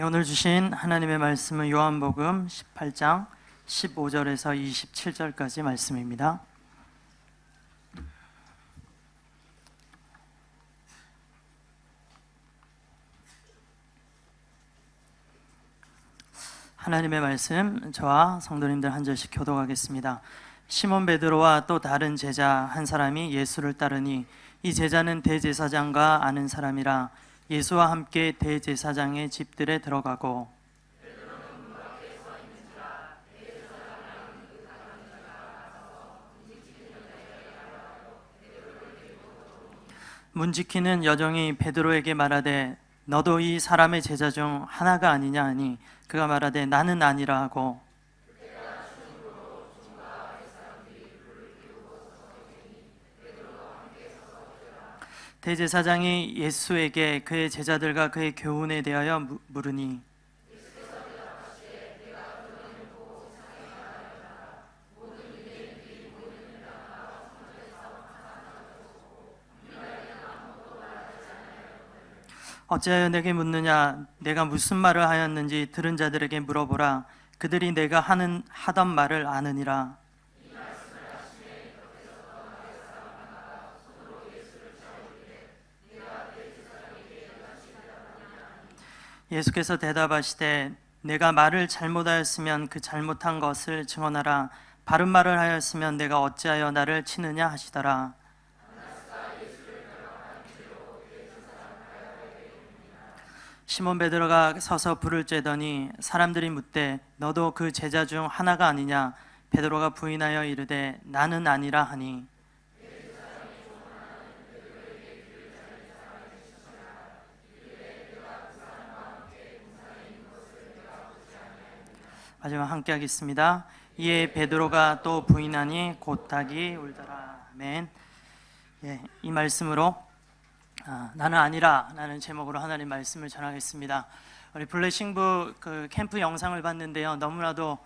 오늘 주신 하나님의 말씀은 요한복음 18장 15절에서 27절까지 말씀입니다. 하나님의 말씀 저와 성도님들 한 절씩 교독하겠습니다. 시몬 베드로와 또 다른 제자 한 사람이 예수를 따르니 이 제자는 대제사장과 아는 사람이라 예수와 함께 대제사장의 집들에 들어가고 문 지키는 여종이 베드로에게 말하되 너도 이 사람의 제자 중 하나가 아니냐 하니 그가 말하되 나는 아니라 하고 대제사장이 예수에게 그의 제자들과 그의 교훈에 대하여 물으니 어찌하여 내게 묻느냐? 내가 무슨 말을 하였는지 들은 자들에게 물어보라. 그들이 내가 하던 말을 아느니라. 예수께서 대답하시되 내가 말을 잘못하였으면 그 잘못한 것을 증언하라. 바른 말을 하였으면 내가 어찌하여 나를 치느냐 하시더라. 시몬 베드로가 서서 불을 쬐더니 사람들이 묻되 너도 그 제자 중 하나가 아니냐? 베드로가 부인하여 이르되 나는 아니라 하니 마지막 함께 하겠습니다. 이에 베드로가 또 부인하니 곧 닭이 울더라. 아멘. 이 말씀으로 나는 아니라 라는 제목으로 하나님 말씀을 전하겠습니다. 우리 블레싱부 그 캠프 영상을 봤는데요, 너무나도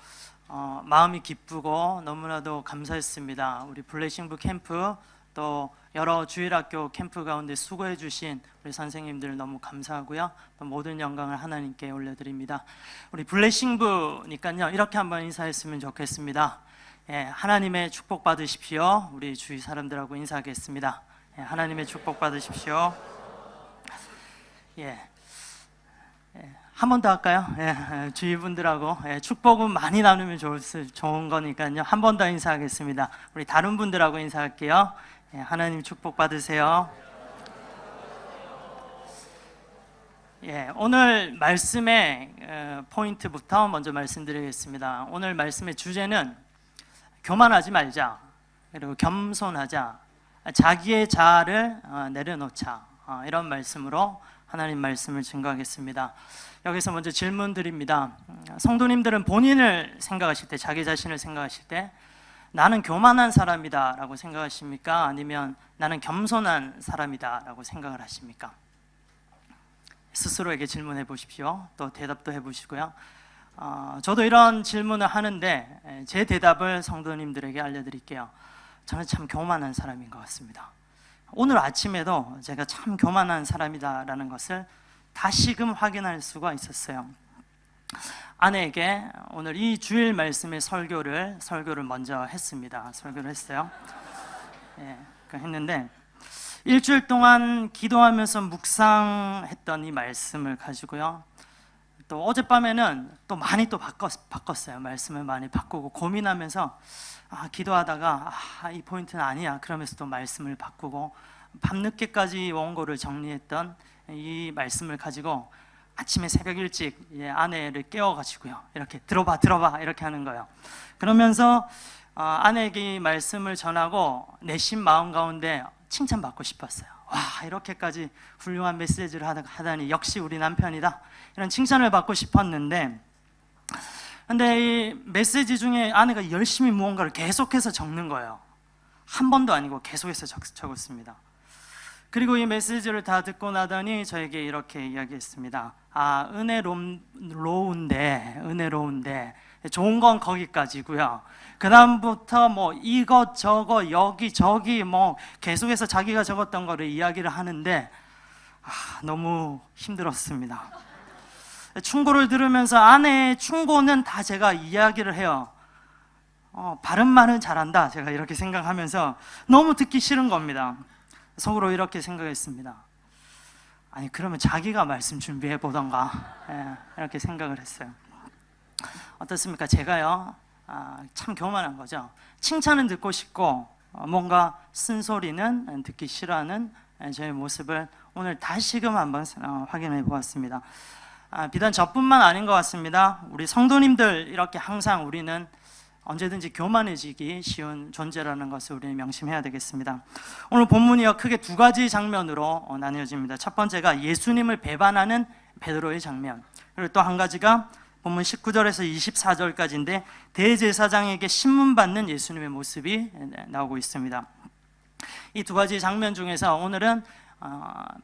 마음이 기쁘고 너무나도 감사했습니다. 우리 블레싱부 캠프 또 여러 주일학교 캠프 가운데 수고해 주신 우리 선생님들 너무 감사하고요, 또 모든 영광을 하나님께 올려드립니다. 우리 블레싱부니까요 이렇게 한번 인사했으면 좋겠습니다. 하나님의 축복 받으십시오. 우리 주위 사람들하고 인사하겠습니다. 하나님의 축복 받으십시오. 한 번 더 할까요? 주위 분들하고 축복은 많이 나누면 좋은 거니까요. 한 번 더 인사하겠습니다. 우리 다른 분들하고 인사할게요. 하나님 축복 받으세요. 오늘 말씀의 포인트부터 먼저 말씀드리겠습니다. 오늘 말씀의 주제는 교만하지 말자, 그리고 겸손하자, 자기의 자아를 내려놓자, 이런 말씀으로 하나님 말씀을 증거하겠습니다. 여기서 먼저 질문 드립니다. 성도님들은 본인을 생각하실 때, 자기 자신을 생각하실 때 나는 교만한 사람이다 라고 생각하십니까? 아니면 나는 겸손한 사람이다 라고 생각을 하십니까? 스스로에게 질문해 보십시오. 또 대답도 해보시고요. 저도 이런 질문을 하는데 제 대답을 성도님들에게 알려드릴게요. 저는 참 교만한 사람인 것 같습니다. 오늘 아침에도 제가 참 교만한 사람이다라는 것을 다시금 확인할 수가 있었어요. 아내에게 오늘 이 주일 말씀의 설교를 먼저 했습니다. 설교를 했어요. 했는데 일주일 동안 기도하면서 묵상했던 이 말씀을 가지고요, 또 어젯밤에는 또 많이 또 바꿨어요. 말씀을 많이 바꾸고 고민하면서 기도하다가 이 포인트는 아니야 그러면서 또 말씀을 바꾸고 밤늦게까지 원고를 정리했던 이 말씀을 가지고 아침에 새벽 일찍 아내를 깨워가지고요, 이렇게 들어봐 이렇게 하는 거예요. 그러면서 아내에게 이 말씀을 전하고 내심 마음 가운데 칭찬받고 싶었어요. 와, 이렇게까지 훌륭한 메시지를 하다니 역시 우리 남편이다, 이런 칭찬을 받고 싶었는데, 근데 이 메시지 중에 아내가 열심히 무언가를 계속해서 적는 거예요. 한 번도 아니고 계속해서 적었습니다. 그리고 이 메시지를 다 듣고 나더니 저에게 이렇게 이야기했습니다. 은혜로운데 좋은 건 거기까지고요. 그 다음부터 뭐 이것저것 여기저기 뭐 계속해서 자기가 적었던 거를 이야기를 하는데 너무 힘들었습니다. 충고를 들으면서 아내의 충고는 다 제가 이야기를 해요. 바른 말은 잘한다, 제가 이렇게 생각하면서 너무 듣기 싫은 겁니다. 속으로 이렇게 생각했습니다. 아니, 그러면 자기가 말씀 준비해 보던가, 이렇게 생각을 했어요. 어떻습니까? 제가요, 참 교만한 거죠. 칭찬은 듣고 싶고 뭔가 쓴소리는 듣기 싫어하는 저의 모습을 오늘 다시금 한번 확인해 보았습니다. 비단 저뿐만 아닌 것 같습니다. 우리 성도님들, 이렇게 항상 우리는 언제든지 교만해지기 쉬운 존재라는 것을 우리는 명심해야 되겠습니다. 오늘 본문이요, 크게 두 가지 장면으로 나뉘어집니다. 첫 번째가 예수님을 배반하는 베드로의 장면, 그리고 또 한 가지가 본문 19절에서 24절까지인데 대제사장에게 신문받는 예수님의 모습이 나오고 있습니다. 이 두 가지 장면 중에서 오늘은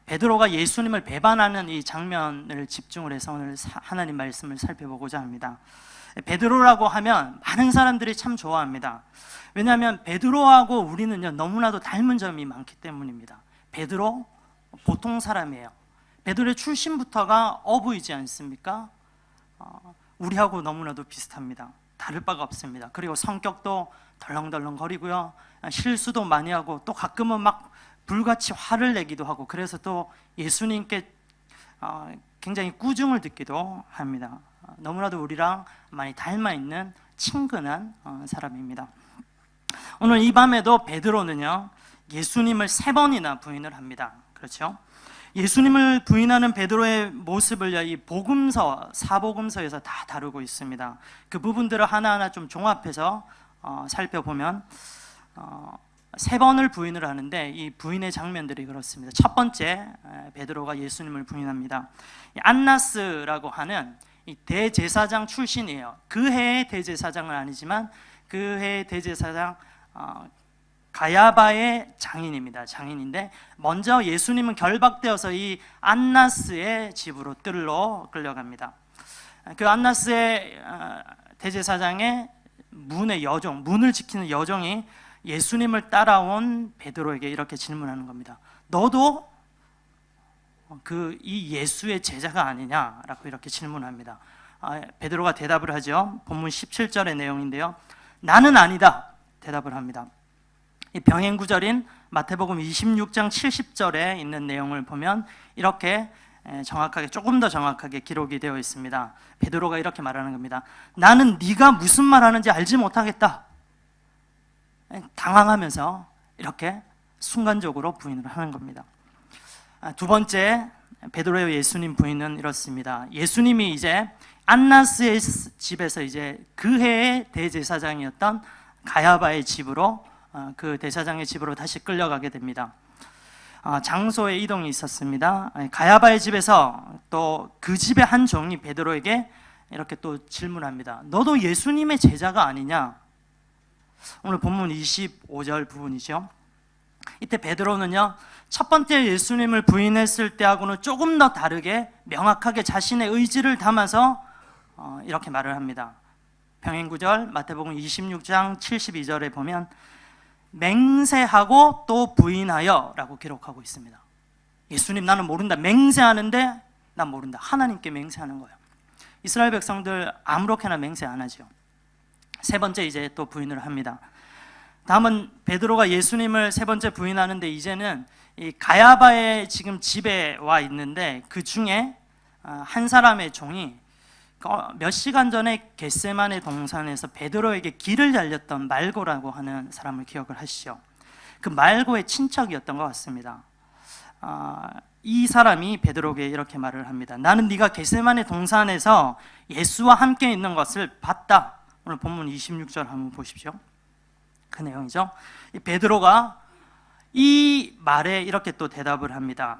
베드로가 예수님을 배반하는 이 장면을 집중을 해서 오늘 하나님 말씀을 살펴보고자 합니다. 베드로라고 하면 많은 사람들이 참 좋아합니다. 왜냐하면 베드로하고 우리는요, 너무나도 닮은 점이 많기 때문입니다. 베드로 보통 사람이에요. 베드로의 출신부터가 어부이지 않습니까? 우리하고 너무나도 비슷합니다. 다를 바가 없습니다. 그리고 성격도 덜렁덜렁거리고요, 실수도 많이 하고, 또 가끔은 막 불같이 화를 내기도 하고, 그래서 또 예수님께 굉장히 꾸중을 듣기도 합니다. 너무나도 우리랑 많이 닮아있는 친근한 사람입니다. 오늘 이 밤에도 베드로는요, 예수님을 3번이나 부인을 합니다. 그렇죠? 예수님을 부인하는 베드로의 모습을 이 복음서, 사복음서에서 다 다루고 있습니다. 그 부분들을 하나하나 좀 종합해서 살펴보면 3번을 부인을 하는데, 이 부인의 장면들이 그렇습니다. 첫 번째, 베드로가 예수님을 부인합니다. 안나스라고 하는 이 대제사장 출신이에요. 그 해의 대제사장은 아니지만 그 해의 대제사장 가야바의 장인입니다. 장인인데, 먼저 예수님은 결박되어서 이 안나스의 집으로 뜰로 끌려갑니다. 그 안나스의 대제사장의 문의 여종, 문을 지키는 여종이 예수님을 따라온 베드로에게 이렇게 질문하는 겁니다. 너도 이 예수의 제자가 아니냐라고 이렇게 질문합니다. 베드로가 대답을 하죠. 본문 17절의 내용인데요, 나는 아니다 대답을 합니다. 이 병행 구절인 마태복음 26장 70절에 있는 내용을 보면 이렇게 정확하게, 조금 더 정확하게 기록이 되어 있습니다. 베드로가 이렇게 말하는 겁니다. 나는 네가 무슨 말 하는지 알지 못하겠다. 당황하면서 이렇게 순간적으로 부인을 하는 겁니다. 두 번째, 베드로의 예수님 부인은 이렇습니다. 예수님이 이제 안나스의 집에서 이제 그 해의 대제사장이었던 가야바의 집으로, 그 대사장의 집으로 다시 끌려가게 됩니다. 장소의 이동이 있었습니다. 가야바의 집에서 또 그 집의 한 종이 베드로에게 이렇게 또 질문합니다. 너도 예수님의 제자가 아니냐? 오늘 본문 25절 부분이죠. 이때 베드로는요, 첫 번째 예수님을 부인했을 때하고는 조금 더 다르게 명확하게 자신의 의지를 담아서 이렇게 말을 합니다. 병행구절 마태복음 26장 72절에 보면 맹세하고 또 부인하여 라고 기록하고 있습니다. 예수님 나는 모른다, 맹세하는데 난 모른다. 하나님께 맹세하는 거예요. 이스라엘 백성들 아무렇게나 맹세 안 하죠. 세 번째 이제 또 부인을 합니다. 다음은 베드로가 예수님을 세 번째 부인하는데, 이제는 이 가야바의 지금 집에 와 있는데 그 중에 한 사람의 종이 몇 시간 전에 겟세마네 동산에서 베드로에게 길을 알렸던 말고라고 하는 사람을 기억을 하시죠. 그 말고의 친척이었던 것 같습니다. 이 사람이 베드로에게 이렇게 말을 합니다. 나는 네가 겟세마네 동산에서 예수와 함께 있는 것을 봤다. 오늘 본문 26절 한번 보십시오. 그 내용이죠. 이 베드로가 이 말에 이렇게 또 대답을 합니다.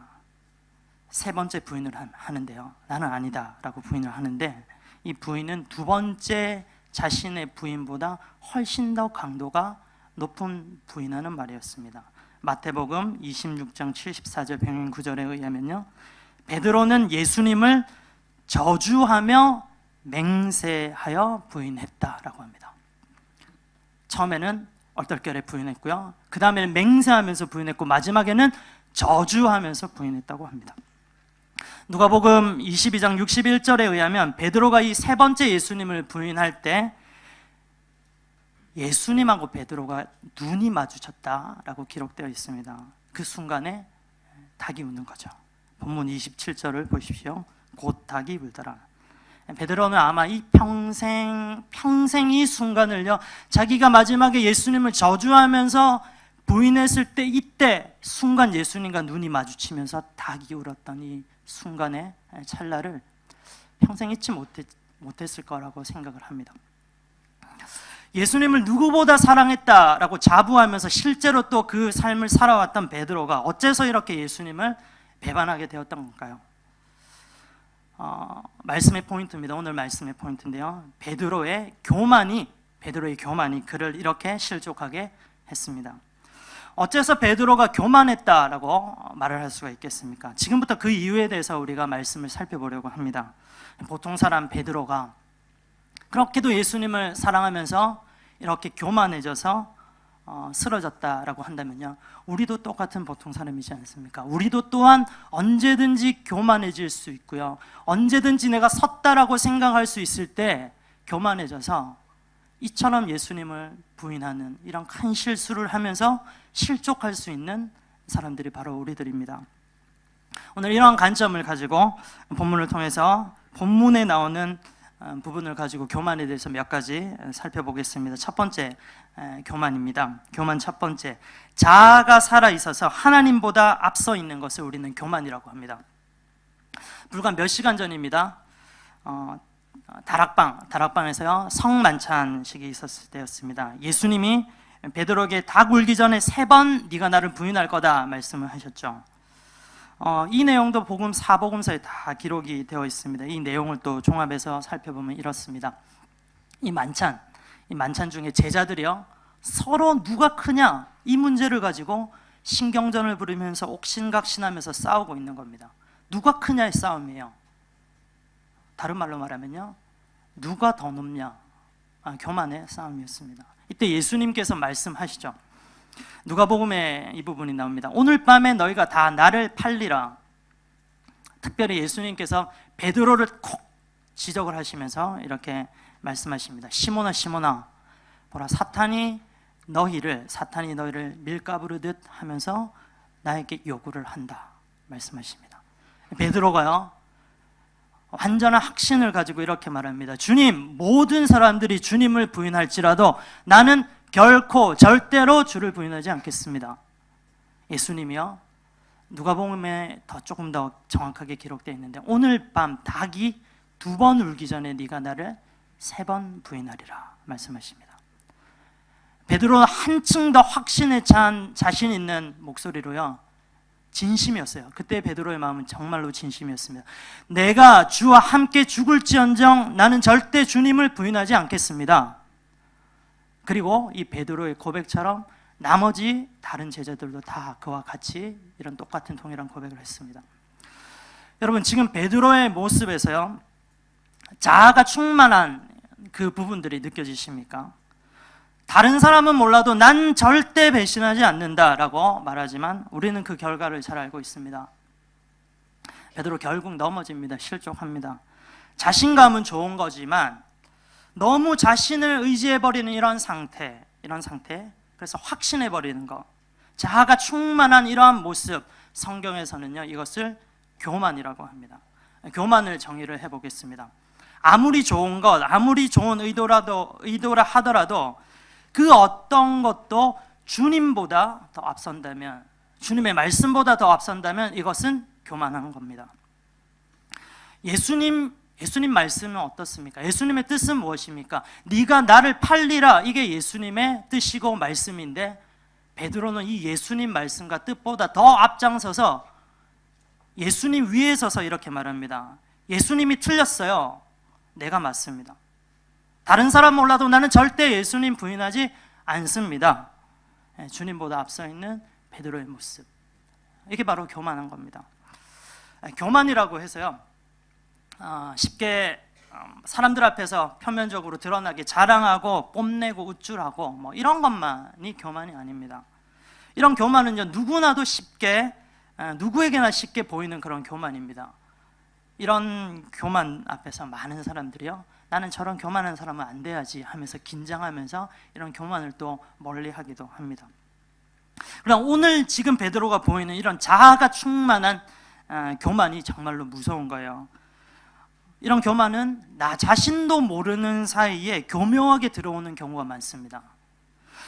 세 번째 부인을 하는데요, 나는 아니다 라고 부인을 하는데, 이 부인은 두 번째 자신의 부인보다 훨씬 더 강도가 높은 부인하는 말이었습니다. 마태복음 26장 74절 병행 구절에 의하면요, 베드로는 예수님을 저주하며 맹세하여 부인했다라고 합니다. 처음에는 얼떨결에 부인했고요, 그 다음에는 맹세하면서 부인했고, 마지막에는 저주하면서 부인했다고 합니다. 누가복음 22장 61절에 의하면 베드로가 이 세 번째 예수님을 부인할 때 예수님하고 베드로가 눈이 마주쳤다라고 기록되어 있습니다. 그 순간에 닭이 우는 거죠. 본문 27절을 보십시오. 곧 닭이 울더라. 베드로는 아마 이 평생 이 순간을요, 자기가 마지막에 예수님을 저주하면서 부인했을 때 이때 순간 예수님과 눈이 마주치면서 닭이 울었던 이 순간의 찰나를 평생 잊지 못했을 거라고 생각을 합니다. 예수님을 누구보다 사랑했다라고 자부하면서 실제로 또 그 삶을 살아왔던 베드로가 어째서 이렇게 예수님을 배반하게 되었던 걸까요? 말씀의 포인트입니다. 오늘 말씀의 포인트인데요, 베드로의 교만이 그를 이렇게 실족하게 했습니다. 어째서 베드로가 교만했다라고 말을 할 수가 있겠습니까? 지금부터 그 이유에 대해서 우리가 말씀을 살펴보려고 합니다. 보통 사람 베드로가 그렇게도 예수님을 사랑하면서 이렇게 교만해져서 쓰러졌다라고 한다면요, 우리도 똑같은 보통 사람이지 않습니까? 우리도 또한 언제든지 교만해질 수 있고요, 언제든지 내가 섰다라고 생각할 수 있을 때 교만해져서 이처럼 예수님을 부인하는 이런 큰 실수를 하면서 실족할 수 있는 사람들이 바로 우리들입니다. 오늘 이러한 관점을 가지고 본문을 통해서 본문에 나오는 부분을 가지고 교만에 대해서 몇 가지 살펴보겠습니다. 첫 번째 교만입니다. 교만 첫 번째, 자아가 살아있어서 하나님보다 앞서 있는 것을 우리는 교만이라고 합니다. 불과 몇 시간 전입니다. 다락방에서요, 성만찬식이 있었을 때였습니다. 예수님이 베드로에게 닭 울기 전에 3번 네가 나를 부인할 거다 말씀을 하셨죠. 이 내용도 복음 4복음서에 다 기록이 되어 있습니다. 이 내용을 또 종합해서 살펴보면 이렇습니다. 이 만찬 중에 제자들이요, 서로 누가 크냐 이 문제를 가지고 신경전을 부리면서 옥신각신하면서 싸우고 있는 겁니다. 누가 크냐의 싸움이에요. 다른 말로 말하면요, 누가 더 높냐, 교만의 싸움이었습니다. 이때 예수님께서 말씀하시죠. 누가복음에 이 부분이 나옵니다. 오늘 밤에 너희가 다 나를 팔리라. 특별히 예수님께서 베드로를 콕 지적을 하시면서 이렇게 말씀하십니다. 시몬아 시몬아, 보라 사탄이 너희를 밀가부르듯 하면서 나에게 요구를 한다 말씀하십니다. 베드로가요, 완전한 확신을 가지고 이렇게 말합니다. 주님, 모든 사람들이 주님을 부인할지라도 나는 결코 절대로 주를 부인하지 않겠습니다. 예수님이요, 누가복음에 조금 더 정확하게 기록되어 있는데 오늘 밤 닭이 2번 울기 전에 네가 나를 3번 부인하리라 말씀하십니다. 베드로는 한층 더 확신에 찬 자신 있는 목소리로요, 진심이었어요. 그때 베드로의 마음은 정말로 진심이었습니다. 내가 주와 함께 죽을지언정 나는 절대 주님을 부인하지 않겠습니다. 그리고 이 베드로의 고백처럼 나머지 다른 제자들도 다 그와 같이 이런 똑같은 동일한 고백을 했습니다. 여러분, 지금 베드로의 모습에서요, 자아가 충만한 그 부분들이 느껴지십니까? 다른 사람은 몰라도 난 절대 배신하지 않는다라고 말하지만 우리는 그 결과를 잘 알고 있습니다. 베드로 결국 넘어집니다. 실족합니다. 자신감은 좋은 거지만 너무 자신을 의지해버리는 이런 상태, 그래서 확신해버리는 것, 자아가 충만한 이러한 모습, 성경에서는요 이것을 교만이라고 합니다. 교만을 정의를 해보겠습니다. 아무리 좋은 것, 아무리 좋은 의도라 하더라도 그 어떤 것도 주님보다 더 앞선다면, 주님의 말씀보다 더 앞선다면 이것은 교만한 겁니다. 예수님 말씀은 어떻습니까? 예수님의 뜻은 무엇입니까? 네가 나를 팔리라, 이게 예수님의 뜻이고 말씀인데 베드로는 이 예수님 말씀과 뜻보다 더 앞장서서 예수님 위에 서서 이렇게 말합니다. 예수님이 틀렸어요. 내가 맞습니다. 다른 사람 몰라도 나는 절대 예수님 부인하지 않습니다. 주님보다 앞서 있는 베드로의 모습, 이게 바로 교만한 겁니다. 교만이라고 해서요 쉽게 사람들 앞에서 표면적으로 드러나게 자랑하고 뽐내고 우쭐하고 뭐 이런 것만이 교만이 아닙니다. 이런 교만은요 누구에게나 쉽게 보이는 그런 교만입니다. 이런 교만 앞에서 많은 사람들이요, 나는 저런 교만한 사람은 안 돼야지 하면서 긴장하면서 이런 교만을 또 멀리하기도 합니다. 그럼 오늘 지금 베드로가 보이는 이런 자아가 충만한 교만이 정말로 무서운 거예요. 이런 교만은 나 자신도 모르는 사이에 교묘하게 들어오는 경우가 많습니다.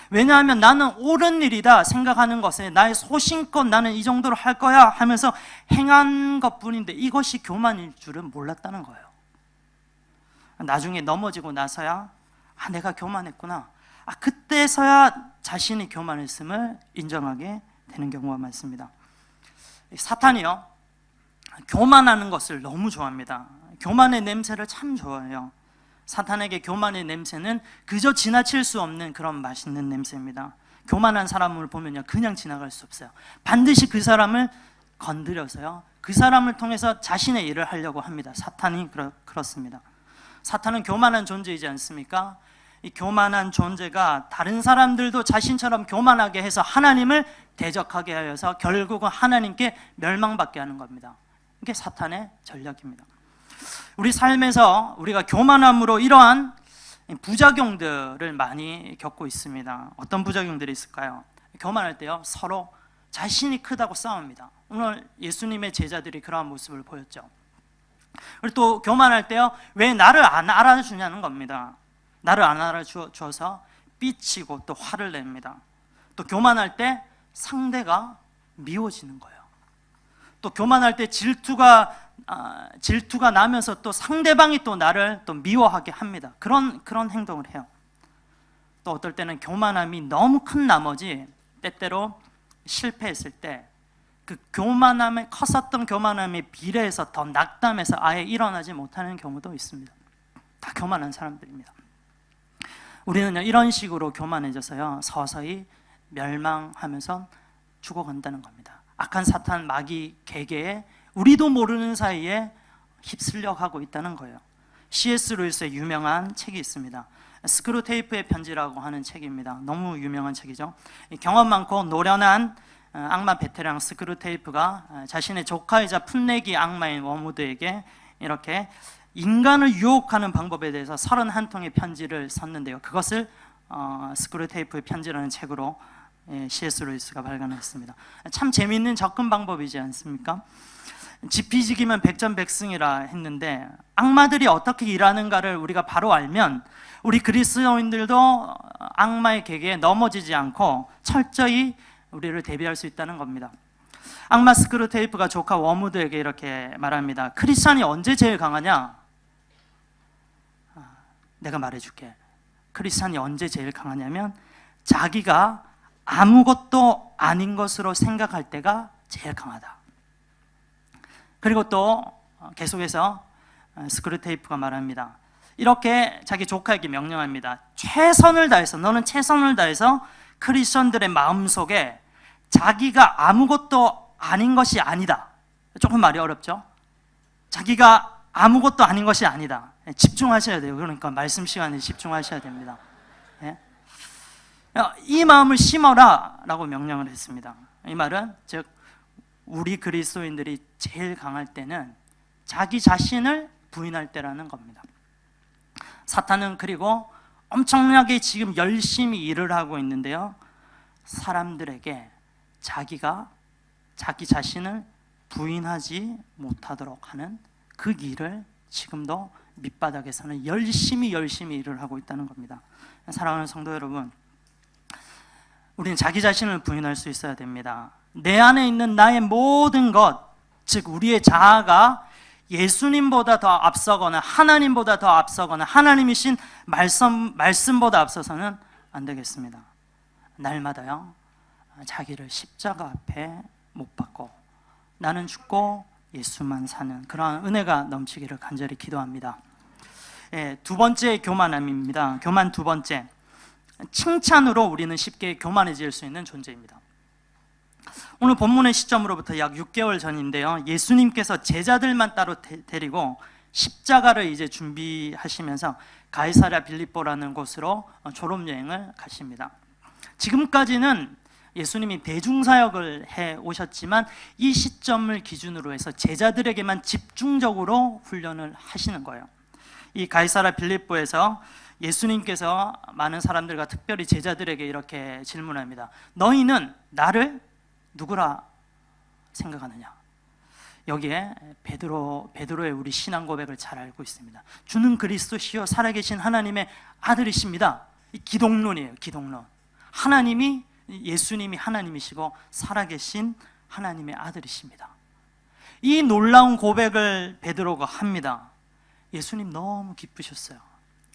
왜냐하면 나는 옳은 일이다 생각하는 것에 나의 소신껏 나는 이 정도로 할 거야 하면서 행한 것뿐인데 이것이 교만일 줄은 몰랐다는 거예요. 나중에 넘어지고 나서야 내가 교만했구나, 그때서야 자신이 교만했음을 인정하게 되는 경우가 많습니다. 사탄이요, 교만하는 것을 너무 좋아합니다. 교만의 냄새를 참 좋아해요. 사탄에게 교만의 냄새는 그저 지나칠 수 없는 그런 맛있는 냄새입니다. 교만한 사람을 보면요, 그냥 지나갈 수 없어요. 반드시 그 사람을 건드려서요, 그 사람을 통해서 자신의 일을 하려고 합니다. 사탄이 그렇습니다. 사탄은 교만한 존재이지 않습니까? 이 교만한 존재가 다른 사람들도 자신처럼 교만하게 해서 하나님을 대적하게 하여서 결국은 하나님께 멸망받게 하는 겁니다. 이게 사탄의 전략입니다. 우리 삶에서 우리가 교만함으로 이러한 부작용들을 많이 겪고 있습니다. 어떤 부작용들이 있을까요? 교만할 때요, 서로 자신이 크다고 싸웁니다. 오늘 예수님의 제자들이 그러한 모습을 보였죠. 그리고 또 교만할 때요, 왜 나를 안 알아주냐는 겁니다. 나를 안 알아주어서 삐치고 또 화를 냅니다. 또 교만할 때 상대가 미워지는 거예요. 또 교만할 때 질투가 나면서 또 상대방이 또 나를 또 미워하게 합니다. 그런 행동을 해요. 또 어떨 때는 교만함이 너무 큰 나머지 때때로 실패했을 때 그 교만함에 컸었던 교만함에 비례해서 더 낙담해서 아예 일어나지 못하는 경우도 있습니다. 다 교만한 사람들입니다. 우리는 이런 식으로 교만해져서요, 서서히 멸망하면서 죽어간다는 겁니다. 악한 사탄 마귀 계계에 우리도 모르는 사이에 휩쓸려 가고 있다는 거예요. C.S. 루이스의 유명한 책이 있습니다. 스크루테이프의 편지라고 하는 책입니다. 너무 유명한 책이죠. 경험 많고 노련한 악마 베테랑 스크루테이프가 자신의 조카이자 풋내기 악마인 워무드에게 이렇게 인간을 유혹하는 방법에 대해서 31통의 편지를 썼는데요, 그것을 스크루테이프의 편지라는 책으로 C.S. 루이스가 발간했습니다. 참 재미있는 접근 방법이지 않습니까? 지피지기면 백전백승이라 했는데 악마들이 어떻게 일하는가를 우리가 바로 알면 우리 그리스도인들도 악마의 계계에 넘어지지 않고 철저히 우리를 대비할 수 있다는 겁니다. 악마 스크루테이프가 조카 워무드에게 이렇게 말합니다. 크리스찬이 언제 제일 강하냐? 내가 말해줄게. 크리스찬이 언제 제일 강하냐면 자기가 아무것도 아닌 것으로 생각할 때가 제일 강하다. 그리고 또 계속해서 스크루테이프가 말합니다. 이렇게 자기 조카에게 명령합니다. 최선을 다해서, 너는 최선을 다해서 크리스천들의 마음속에 자기가 아무것도 아닌 것이 아니다. 조금 말이 어렵죠? 자기가 아무것도 아닌 것이 아니다. 집중하셔야 돼요. 그러니까 말씀 시간에 집중하셔야 됩니다. 이 마음을 심어라 라고 명령을 했습니다. 이 말은 즉 우리 그리스도인들이 제일 강할 때는 자기 자신을 부인할 때라는 겁니다. 사탄은 그리고 엄청나게 지금 열심히 일을 하고 있는데요, 사람들에게 자기가 자기 자신을 부인하지 못하도록 하는 그 일을 지금도 밑바닥에서는 열심히 일을 하고 있다는 겁니다. 사랑하는 성도 여러분, 우리는 자기 자신을 부인할 수 있어야 됩니다. 내 안에 있는 나의 모든 것, 즉 우리의 자아가 예수님보다 더 앞서거나 하나님보다 더 앞서거나 하나님이신 말씀보다 앞서서는 안 되겠습니다. 날마다요, 자기를 십자가 앞에 못 박고 나는 죽고 예수만 사는 그러한 은혜가 넘치기를 간절히 기도합니다. 두 번째 교만함입니다. 교만 두 번째, 칭찬으로 우리는 쉽게 교만해질 수 있는 존재입니다. 오늘 본문의 시점으로부터 약 6개월 전인데요, 예수님께서 제자들만 따로 데리고 십자가를 이제 준비하시면서 가이사랴 빌립보라는 곳으로 졸업여행을 가십니다. 지금까지는 예수님이 대중사역을 해 오셨지만 이 시점을 기준으로 해서 제자들에게만 집중적으로 훈련을 하시는 거예요. 이 가이사랴 빌립보에서 예수님께서 많은 사람들과 특별히 제자들에게 이렇게 질문합니다. 너희는 나를 누구라 생각하느냐? 여기에 베드로의 우리 신앙 고백을 잘 알고 있습니다. 주는 그리스도시요 살아계신 하나님의 아들이십니다. 이 기독론이에요. 기독론. 예수님이 하나님이시고 살아계신 하나님의 아들이십니다. 이 놀라운 고백을 베드로가 합니다. 예수님 너무 기쁘셨어요.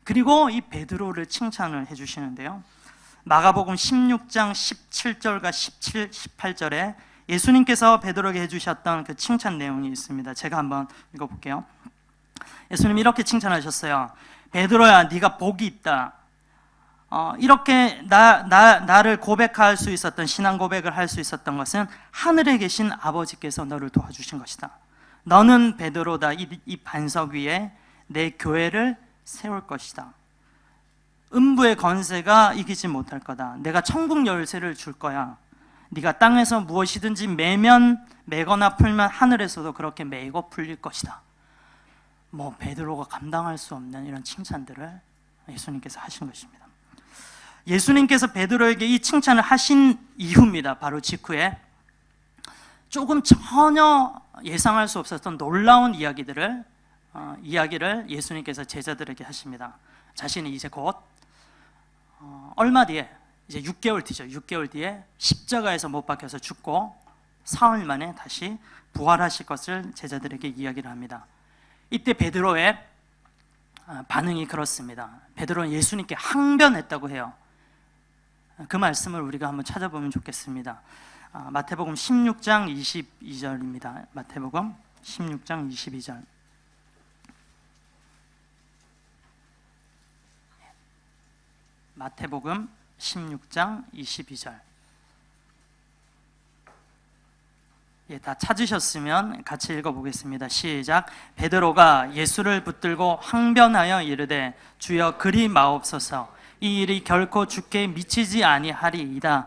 그리고 이 베드로를 칭찬을 해주시는데요, 마가복음 16장 17절과 17, 18절에 예수님께서 베드로에게 해주셨던 그 칭찬 내용이 있습니다. 제가 한번 읽어볼게요. 예수님이 이렇게 칭찬하셨어요. 베드로야, 네가 복이 있다. 이렇게 나를 고백할 수 있었던, 신앙 고백을 할 수 있었던 것은 하늘에 계신 아버지께서 너를 도와주신 것이다. 너는 베드로다. 이 반석 위에 내 교회를 세울 것이다. 음부의 권세가 이기지 못할 거다. 내가 천국 열쇠를 줄 거야. 네가 땅에서 무엇이든지 매거나 풀면 하늘에서도 그렇게 매고 풀릴 것이다. 베드로가 감당할 수 없는 이런 칭찬들을 예수님께서 하신 것입니다. 예수님께서 베드로에게 이 칭찬을 하신 이후입니다. 바로 직후에 조금 전혀 예상할 수 없었던 놀라운 이야기를 예수님께서 제자들에게 하십니다. 자신이 이제 곧 얼마 뒤에, 이제 6개월 뒤죠. 6개월 뒤에 십자가에서 못 박혀서 죽고 사흘 만에 다시 부활하실 것을 제자들에게 이야기를 합니다. 이때 베드로의 반응이 그렇습니다. 베드로는 예수님께 항변했다고 해요. 그 말씀을 우리가 한번 찾아보면 좋겠습니다. 마태복음 16장 22절입니다. 마태복음 16장 22절. 마태복음 16장 22절. 다 찾으셨으면 같이 읽어보겠습니다. 시작. 베드로가 예수를 붙들고 항변하여 이르되 주여 그리 마옵소서. 이 일이 결코 주께 미치지 아니하리이다.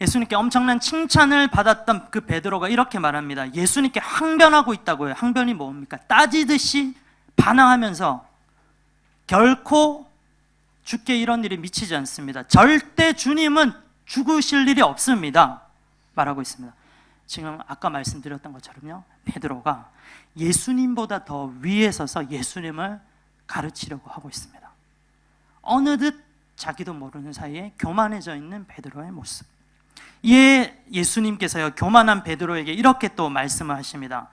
예수님께 엄청난 칭찬을 받았던 그 베드로가 이렇게 말합니다. 예수님께 항변하고 있다고요. 항변이 뭡니까? 따지듯이 반항하면서 결코 주께 이런 일이 미치지 않습니다. 절대 주님은 죽으실 일이 없습니다. 말하고 있습니다. 지금 아까 말씀드렸던 것처럼요, 베드로가 예수님보다 더 위에 서서 예수님을 가르치려고 하고 있습니다. 어느덧 자기도 모르는 사이에 교만해져 있는 베드로의 모습. 예수님께서요, 교만한 베드로에게 이렇게 또 말씀을 하십니다.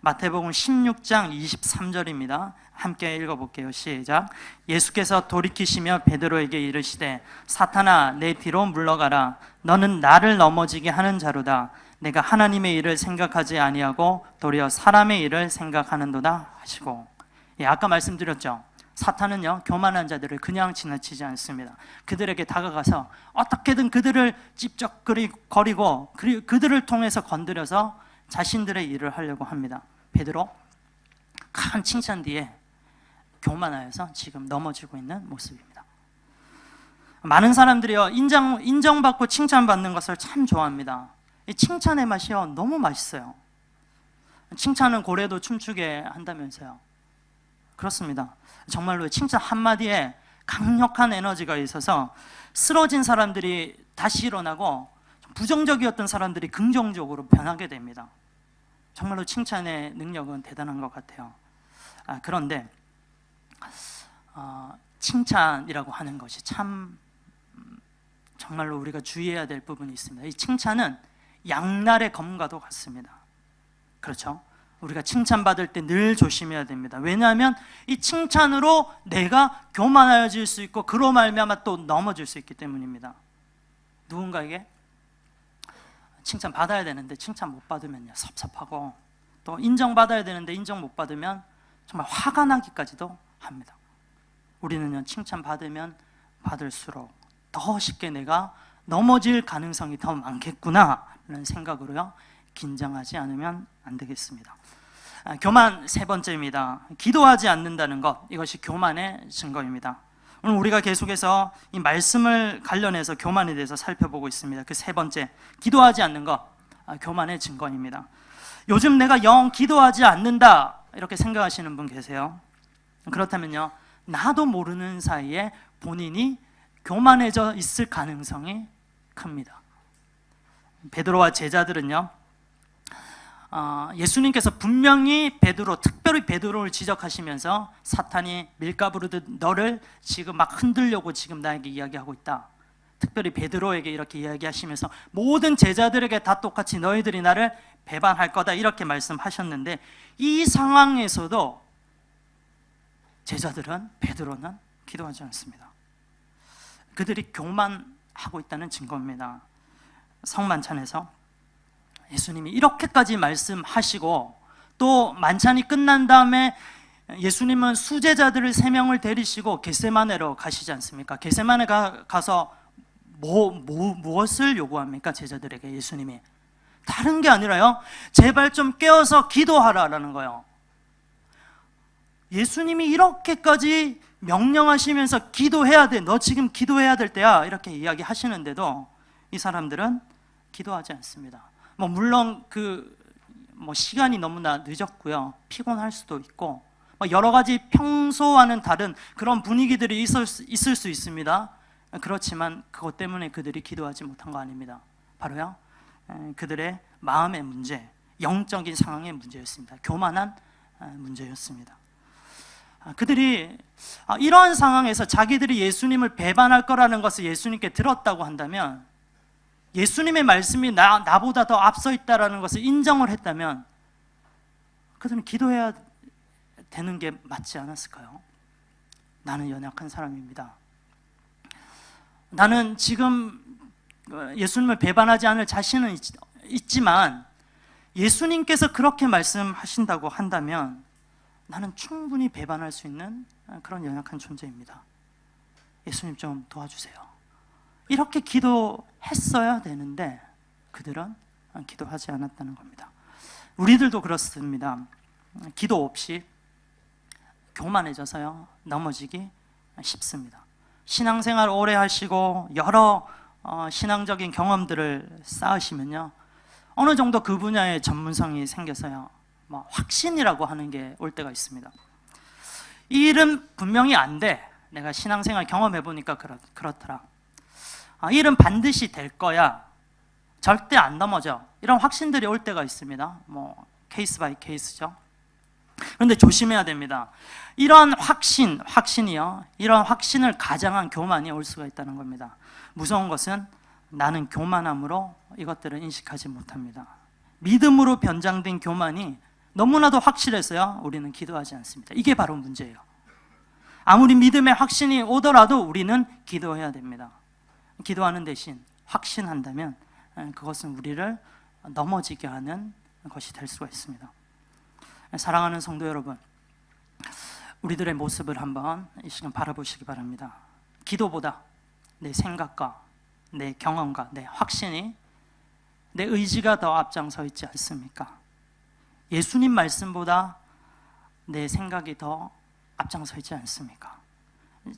마태복음 16장 23절입니다. 함께 읽어볼게요. 시작. 예수께서 돌이키시며 베드로에게 이르시되 사탄아 내 뒤로 물러가라. 너는 나를 넘어지게 하는 자로다. 내가 하나님의 일을 생각하지 아니하고 도리어 사람의 일을 생각하는도다 하시고. 아까 말씀드렸죠. 사탄은요, 교만한 자들을 그냥 지나치지 않습니다. 그들에게 다가가서 어떻게든 그들을 찝쩍거리고 그들을 통해서 건드려서 자신들의 일을 하려고 합니다. 베드로 큰 칭찬 뒤에 교만하여서 지금 넘어지고 있는 모습입니다. 많은 사람들이요, 인정받고 칭찬받는 것을 참 좋아합니다. 이 칭찬의 맛이요, 너무 맛있어요. 칭찬은 고래도 춤추게 한다면서요. 그렇습니다. 정말로 칭찬 한마디에 강력한 에너지가 있어서 쓰러진 사람들이 다시 일어나고 부정적이었던 사람들이 긍정적으로 변하게 됩니다. 정말로 칭찬의 능력은 대단한 것 같아요. 그런데 칭찬이라고 하는 것이 참 정말로 우리가 주의해야 될 부분이 있습니다. 이 칭찬은 양날의 검과도 같습니다. 그렇죠? 우리가 칭찬받을 때 늘 조심해야 됩니다. 왜냐하면 이 칭찬으로 내가 교만해질 수 있고 그로 말미암아 또 넘어질 수 있기 때문입니다. 누군가에게 칭찬 받아야 되는데 칭찬 못 받으면요, 섭섭하고, 또 인정받아야 되는데 인정 못 받으면 정말 화가 나기까지도 합니다. 우리는요, 칭찬 받으면 받을수록 더 쉽게 내가 넘어질 가능성이 더 많겠구나 라는 생각으로요, 긴장하지 않으면 안 되겠습니다. 교만 세 번째입니다. 기도하지 않는다는 것, 이것이 교만의 증거입니다. 오늘 우리가 계속해서 이 말씀을 관련해서 교만에 대해서 살펴보고 있습니다. 그 세 번째, 기도하지 않는 것, 교만의 증거입니다. 요즘 내가 영 기도하지 않는다 이렇게 생각하시는 분 계세요. 그렇다면요, 나도 모르는 사이에 본인이 교만해져 있을 가능성이 큽니다. 베드로와 제자들은요, 예수님께서 분명히 특별히 베드로를 지적하시면서 사탄이 밀가부르듯 너를 지금 막 흔들려고 지금 나에게 이야기하고 있다. 특별히 베드로에게 이렇게 이야기하시면서 모든 제자들에게 다 똑같이 너희들이 나를 배반할 거다 이렇게 말씀하셨는데, 이 상황에서도 제자들은, 베드로는 기도하지 않습니다. 그들이 교만하고 있다는 증거입니다. 성만찬에서 예수님이 이렇게까지 말씀하시고 또 만찬이 끝난 다음에 예수님은 수제자들을 3명을 데리시고 겟세마네로 가시지 않습니까? 겟세마네 가서 무엇을 요구합니까? 제자들에게 예수님이 다른 게 아니라요, 제발 좀 깨어서 기도하라라는 거예요. 예수님이 이렇게까지 명령하시면서 기도해야 돼, 너 지금 기도해야 될 때야 이렇게 이야기하시는데도 이 사람들은 기도하지 않습니다. 물론 시간이 너무나 늦었고요, 피곤할 수도 있고 여러 가지 평소와는 다른 그런 분위기들이 있을 수 있습니다. 그렇지만 그것 때문에 그들이 기도하지 못한 거 아닙니다. 바로요, 그들의 마음의 문제, 영적인 상황의 문제였습니다. 교만한 문제였습니다. 그들이 이러한 상황에서 자기들이 예수님을 배반할 거라는 것을 예수님께 들었다고 한다면, 예수님의 말씀이 나보다 더 앞서 있다는 것을 인정을 했다면 그들은 기도해야 되는 게 맞지 않았을까요? 나는 연약한 사람입니다. 나는 지금 예수님을 배반하지 않을 자신은 있지만 예수님께서 그렇게 말씀하신다고 한다면 나는 충분히 배반할 수 있는 그런 연약한 존재입니다. 예수님 좀 도와주세요. 이렇게 기도했어야 되는데 그들은 기도하지 않았다는 겁니다. 우리들도 그렇습니다. 기도 없이 교만해져서요, 넘어지기 쉽습니다. 신앙생활 오래 하시고 여러 신앙적인 경험들을 쌓으시면요, 어느 정도 그 분야의 전문성이 생겨서요, 확신이라고 하는 게 올 때가 있습니다. 이 일은 분명히 안 돼. 내가 신앙생활 경험해 보니까 그렇더라. 이 일은 반드시 될 거야. 절대 안 넘어져. 이런 확신들이 올 때가 있습니다. 케이스 바이 케이스죠. 그런데 조심해야 됩니다. 이런 확신이요, 이런 확신을 가장한 교만이 올 수가 있다는 겁니다. 무서운 것은 나는 교만함으로 이것들을 인식하지 못합니다. 믿음으로 변장된 교만이 너무나도 확실해서요, 우리는 기도하지 않습니다. 이게 바로 문제예요. 아무리 믿음의 확신이 오더라도 우리는 기도해야 됩니다. 기도하는 대신 확신한다면 그것은 우리를 넘어지게 하는 것이 될 수가 있습니다. 사랑하는 성도 여러분, 우리들의 모습을 한번 이 시간 바라보시기 바랍니다. 기도보다 내 생각과 내 경험과 내 확신이, 내 의지가 더 앞장서 있지 않습니까? 예수님 말씀보다 내 생각이 더 앞장서 있지 않습니까?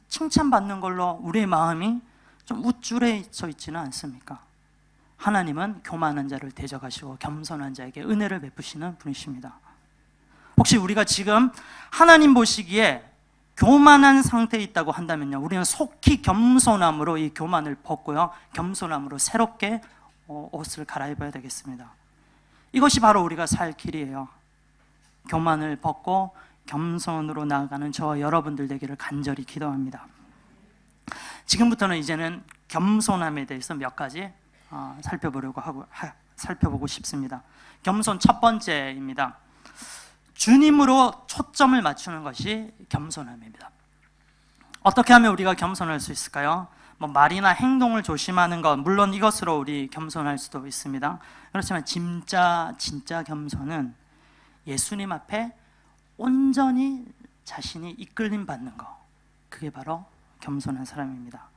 칭찬받는 걸로 우리의 마음이 좀 우쭐해져 있지는 않습니까? 하나님은 교만한 자를 대적하시고 겸손한 자에게 은혜를 베푸시는 분이십니다. 혹시 우리가 지금 하나님 보시기에 교만한 상태에 있다고 한다면요, 우리는 속히 겸손함으로 이 교만을 벗고요, 겸손함으로 새롭게 옷을 갈아입어야 되겠습니다. 이것이 바로 우리가 살 길이에요. 교만을 벗고 겸손으로 나아가는 저와 여러분들 되기를 간절히 기도합니다. 지금부터는 이제는 겸손함에 대해서 몇 가지 살펴보고 싶습니다. 겸손 첫 번째입니다. 주님으로 초점을 맞추는 것이 겸손함입니다. 어떻게 하면 우리가 겸손할 수 있을까요? 말이나 행동을 조심하는 것, 물론 이것으로 우리 겸손할 수도 있습니다. 그렇지만 진짜 겸손은 예수님 앞에 온전히 자신이 이끌림 받는 것, 그게 바로 겸손한 사람입니다.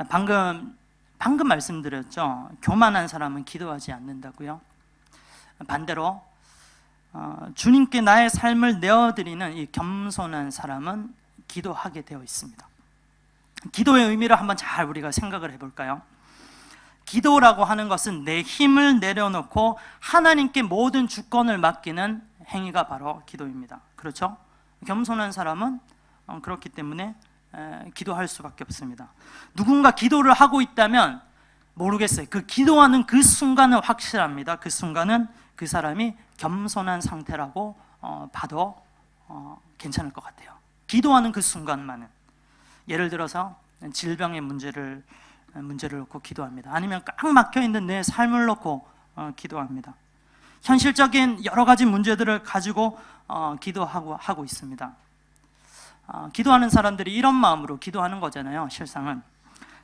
방금 말씀드렸죠. 교만한 사람은 기도하지 않는다고요. 반대로 주님께 나의 삶을 내어드리는 이 겸손한 사람은 기도하게 되어 있습니다. 기도의 의미를 한번 잘 우리가 생각을 해볼까요? 기도라고 하는 것은 내 힘을 내려놓고 하나님께 모든 주권을 맡기는 행위가 바로 기도입니다. 그렇죠? 겸손한 사람은 그렇기 때문에 기도할 수밖에 없습니다. 누군가 기도를 하고 있다면 모르겠어요. 그 기도하는 그 순간은 확실합니다. 그 순간은 그 사람이 겸손한 상태라고 봐도 괜찮을 것 같아요. 기도하는 그 순간만은. 예를 들어서 질병의 문제를 놓고 기도합니다. 아니면 꽉 막혀있는 내 삶을 놓고 기도합니다. 현실적인 여러 가지 문제들을 가지고 기도하고 있습니다. 기도하는 사람들이 이런 마음으로 기도하는 거잖아요. 실상은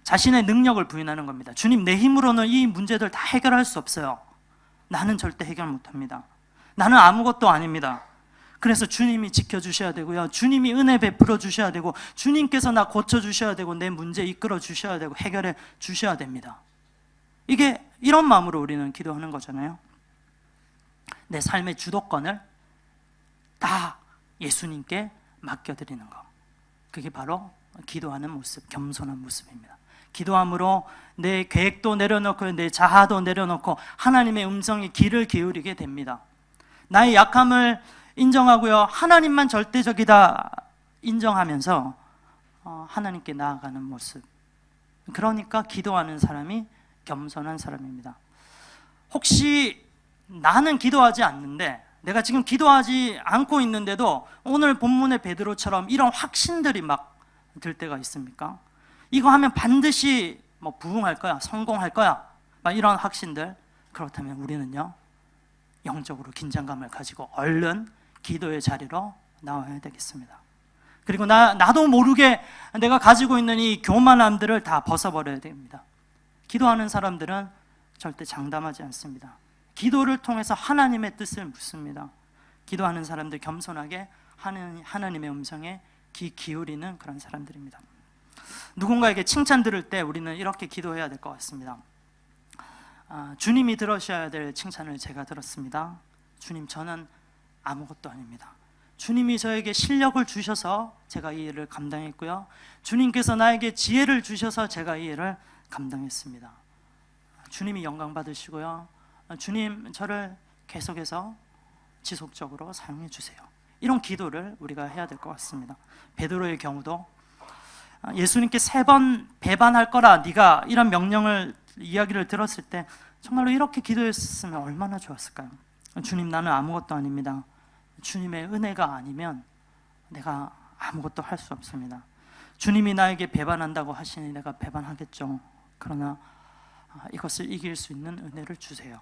자신의 능력을 부인하는 겁니다. 주님, 내 힘으로는 이 문제들 다 해결할 수 없어요. 나는 절대 해결 못합니다. 나는 아무것도 아닙니다. 그래서 주님이 지켜주셔야 되고요, 주님이 은혜 베풀어 주셔야 되고, 주님께서 나 고쳐주셔야 되고, 내 문제 이끌어 주셔야 되고, 해결해 주셔야 됩니다. 이게 이런 마음으로 우리는 기도하는 거잖아요. 내 삶의 주도권을 다 예수님께 맡겨드리는 것, 그게 바로 기도하는 모습, 겸손한 모습입니다. 기도함으로 내 계획도 내려놓고 내 자아도 내려놓고 하나님의 음성에 귀를 기울이게 됩니다. 나의 약함을 인정하고요, 하나님만 절대적이다 인정하면서 하나님께 나아가는 모습, 그러니까 기도하는 사람이 겸손한 사람입니다. 혹시 나는 기도하지 않는데, 내가 지금 기도하지 않고 있는데도 오늘 본문의 베드로처럼 이런 확신들이 막 들 때가 있습니까? 이거 하면 반드시 부흥할 거야, 성공할 거야, 막 이런 확신들. 그렇다면 우리는요, 영적으로 긴장감을 가지고 얼른 기도의 자리로 나와야 되겠습니다. 그리고 나도 모르게 내가 가지고 있는 이 교만함들을 다 벗어버려야 됩니다. 기도하는 사람들은 절대 장담하지 않습니다. 기도를 통해서 하나님의 뜻을 묻습니다. 기도하는 사람들 겸손하게 하나님의 음성에 귀 기울이는 그런 사람들입니다. 누군가에게 칭찬 들을 때 우리는 이렇게 기도해야 될 것 같습니다. 주님이 들으셔야 될 칭찬을 제가 들었습니다. 주님, 저는 아무것도 아닙니다. 주님이 저에게 실력을 주셔서 제가 이 일을 감당했고요, 주님께서 나에게 지혜를 주셔서 제가 이 일을 감당했습니다. 주님이 영광 받으시고요, 주님, 저를 계속해서 지속적으로 사용해 주세요. 이런 기도를 우리가 해야 될 것 같습니다. 베드로의 경우도 예수님께 3번 배반할 거라 네가 이런 이야기를 들었을 때 정말로 이렇게 기도했으면 얼마나 좋았을까요? 주님, 나는 아무것도 아닙니다. 주님의 은혜가 아니면 내가 아무것도 할 수 없습니다. 주님이 나에게 배반한다고 하시니 내가 배반하겠죠. 그러나 이것을 이길 수 있는 은혜를 주세요.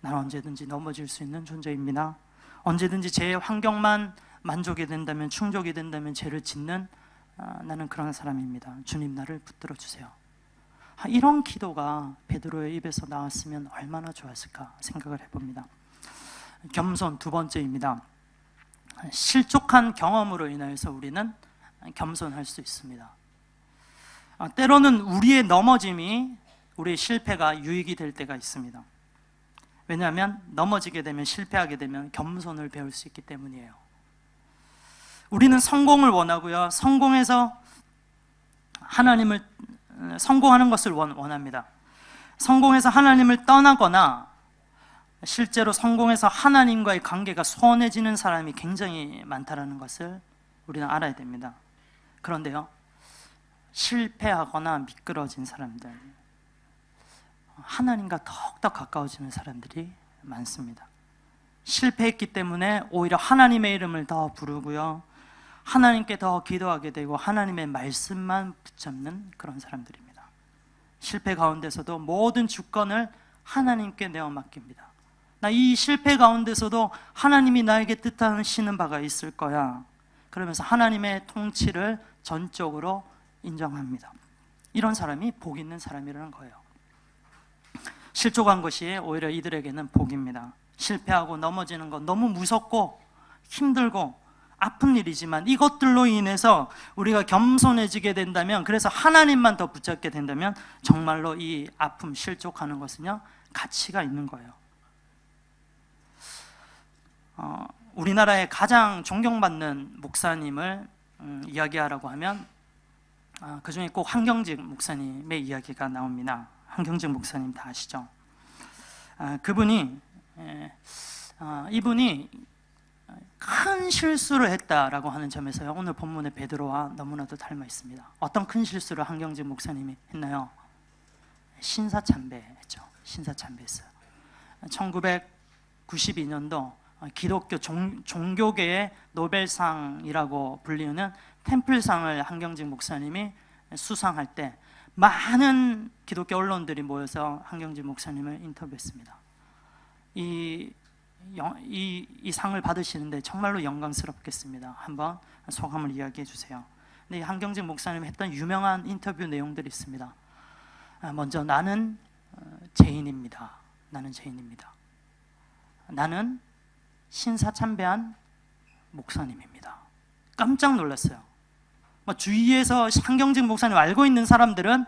나는 언제든지 넘어질 수 있는 존재입니다. 언제든지 제 환경만 만족이 된다면, 충족이 된다면 죄를 짓는 나는 그런 사람입니다. 주님, 나를 붙들어 주세요. 이런 기도가 베드로의 입에서 나왔으면 얼마나 좋았을까 생각을 해봅니다. 겸손, 두 번째입니다. 실족한 경험으로 인하여서 우리는 겸손할 수 있습니다. 때로는 우리의 넘어짐이, 우리의 실패가 유익이 될 때가 있습니다. 왜냐하면 넘어지게 되면, 실패하게 되면 겸손을 배울 수 있기 때문이에요. 우리는 성공을 원하고요, 성공해서 성공하는 것을 원합니다. 성공해서 하나님을 떠나거나 실제로 성공해서 하나님과의 관계가 소원해지는 사람이 굉장히 많다는 것을 우리는 알아야 됩니다. 그런데요, 실패하거나 미끄러진 사람들, 하나님과 더욱더 가까워지는 사람들이 많습니다. 실패했기 때문에 오히려 하나님의 이름을 더 부르고요, 하나님께 더 기도하게 되고 하나님의 말씀만 붙잡는 그런 사람들입니다. 실패 가운데서도 모든 주권을 하나님께 내어 맡깁니다. 나 이 실패 가운데서도 하나님이 나에게 뜻하시는 바가 있을 거야, 그러면서 하나님의 통치를 전적으로 인정합니다. 이런 사람이 복 있는 사람이라는 거예요. 실족한 것이 오히려 이들에게는 복입니다. 실패하고 넘어지는 건 너무 무섭고 힘들고 아픈 일이지만 이것들로 인해서 우리가 겸손해지게 된다면, 그래서 하나님만 더 붙잡게 된다면 정말로 이 아픔, 실족하는 것은요, 가치가 있는 거예요. 우리나라의 가장 존경받는 목사님을 이야기하라고 하면 그중에 꼭 한경직 목사님의 이야기가 나옵니다. 한경직 목사님 다 아시죠? 이분이 큰 실수를 했다라고 하는 점에서요, 오늘 본문의 베드로와 너무나도 닮아 있습니다. 어떤 큰 실수를 한경직 목사님이 했나요? 신사참배했죠. 신사참배했어요. 1992년도 기독교 종교계의 노벨상이라고 불리는 템플상을 한경직 목사님이 수상할 때 많은 기독교 언론들이 모여서 한경직 목사님을 인터뷰했습니다. 이 상을 받으시는데 정말로 영광스럽겠습니다. 한번 소감을 이야기해 주세요. 근데 한경직 목사님이 했던 유명한 인터뷰 내용들이 있습니다. 먼저, 나는 죄인입니다. 나는 죄인입니다. 나는 신사참배한 목사님입니다. 깜짝 놀랐어요. 주위에서 한경직 목사님 알고 있는 사람들은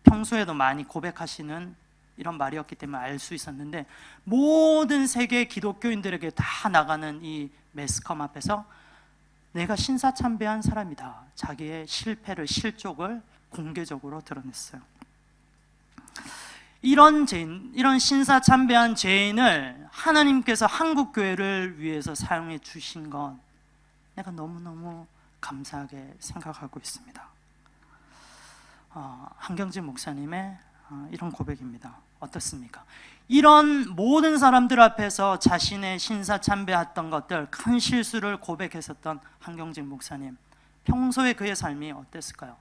평소에도 많이 고백하시는 이런 말이었기 때문에 알 수 있었는데, 모든 세계 기독교인들에게 다 나가는 이 매스컴 앞에서 내가 신사참배한 사람이다, 자기의 실패를, 실족을 공개적으로 드러냈어요. 이런 신사참배한 죄인을 하나님께서 한국교회를 위해서 사용해 주신 것, 내가 너무너무 감사하게 생각하고 있습니다. 한경직 목사님의 이런 고백입니다. 어떻습니까? 이런 모든 사람들 앞에서 자신의 신사참배했던 것들, 큰 실수를 고백했었던 한경직 목사님, 평소에 그의 삶이 어땠을까요?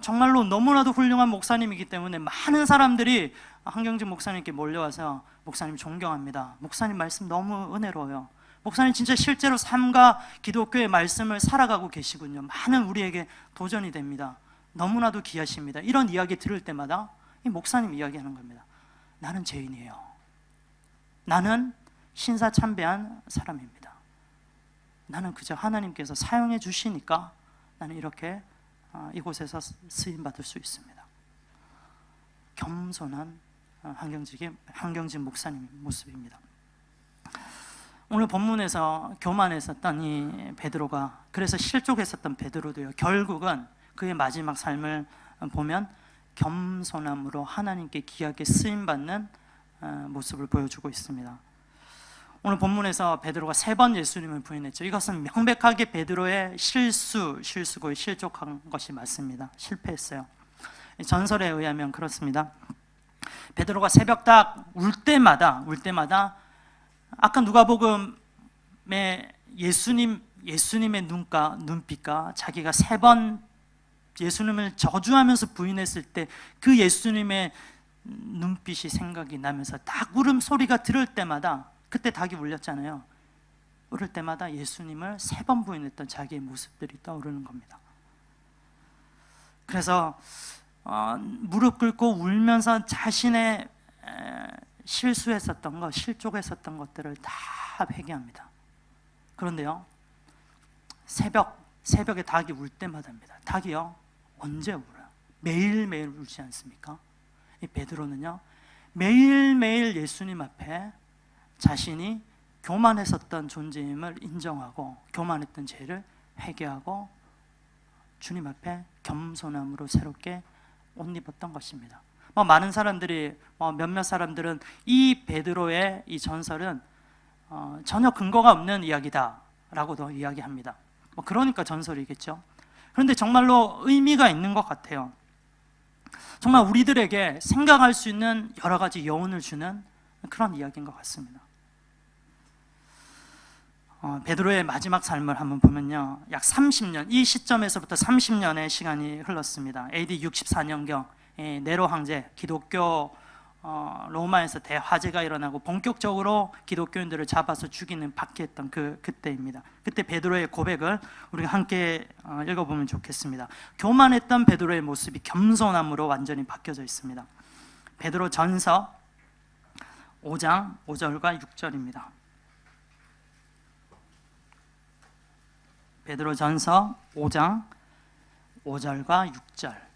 정말로 너무나도 훌륭한 목사님이기 때문에 많은 사람들이 한경직 목사님께 몰려와서 목사님 존경합니다, 목사님 말씀 너무 은혜로워요, 목사님 진짜 실제로 삶과 기독교의 말씀을 살아가고 계시군요, 많은 우리에게 도전이 됩니다, 너무나도 귀하십니다, 이런 이야기 들을 때마다 이 목사님 이야기하는 겁니다. 나는 죄인이에요. 나는 신사참배한 사람입니다. 나는 그저 하나님께서 사용해 주시니까 나는 이렇게 이곳에서 쓰임받을 수 있습니다. 겸손한 한경직 목사님의 모습입니다. 오늘 본문에서 교만했었던 이 베드로가, 그래서 실족했었던 베드로도요, 결국은 그의 마지막 삶을 보면 겸손함으로 하나님께 귀하게 쓰임받는 모습을 보여주고 있습니다. 오늘 본문에서 베드로가 3번 예수님을 부인했죠. 이것은 명백하게 베드로의 실수고 실족한 것이 맞습니다. 실패했어요. 전설에 의하면 그렇습니다. 베드로가 새벽 딱 울 때마다 아까 누가복음에 예수님의 눈빛과 자기가 3번 예수님을 저주하면서 부인했을 때 그 예수님의 눈빛이 생각이 나면서 닭 울음소리가 들을 때마다, 그때 닭이 울렸잖아요. 울을 때마다 예수님을 3번 부인했던 자기의 모습들이 떠오르는 겁니다. 그래서 무릎 꿇고 울면서 자신의 실수했었던 것, 실족했었던 것들을 다 회개합니다. 그런데요, 새벽에 닭이 울 때마다입니다. 닭이요, 언제 울어요? 매일매일 울지 않습니까? 이 베드로는요, 매일매일 예수님 앞에 자신이 교만했었던 존재임을 인정하고 교만했던 죄를 회개하고 주님 앞에 겸손함으로 새롭게 옷 입었던 것입니다. 많은 사람들이, 몇몇 사람들은 이 베드로의 이 전설은 전혀 근거가 없는 이야기다라고도 이야기합니다. 그러니까 전설이겠죠. 그런데 정말로 의미가 있는 것 같아요. 정말 우리들에게 생각할 수 있는 여러 가지 여운을 주는 그런 이야기인 것 같습니다. 베드로의 마지막 삶을 한번 보면요, 약 30년, 이 시점에서부터 30년의 시간이 흘렀습니다. AD 64년경 네로 황제, 기독교 로마에서 대화재가 일어나고 본격적으로 기독교인들을 잡아서 죽이는 박해했던 그때입니다. 그때 베드로의 고백을 우리가 함께 읽어보면 좋겠습니다. 교만했던 베드로의 모습이 겸손함으로 완전히 바뀌어져 있습니다. 베드로 전서 5장 5절과 6절입니다. 베드로 전서 5장 5절과 6절.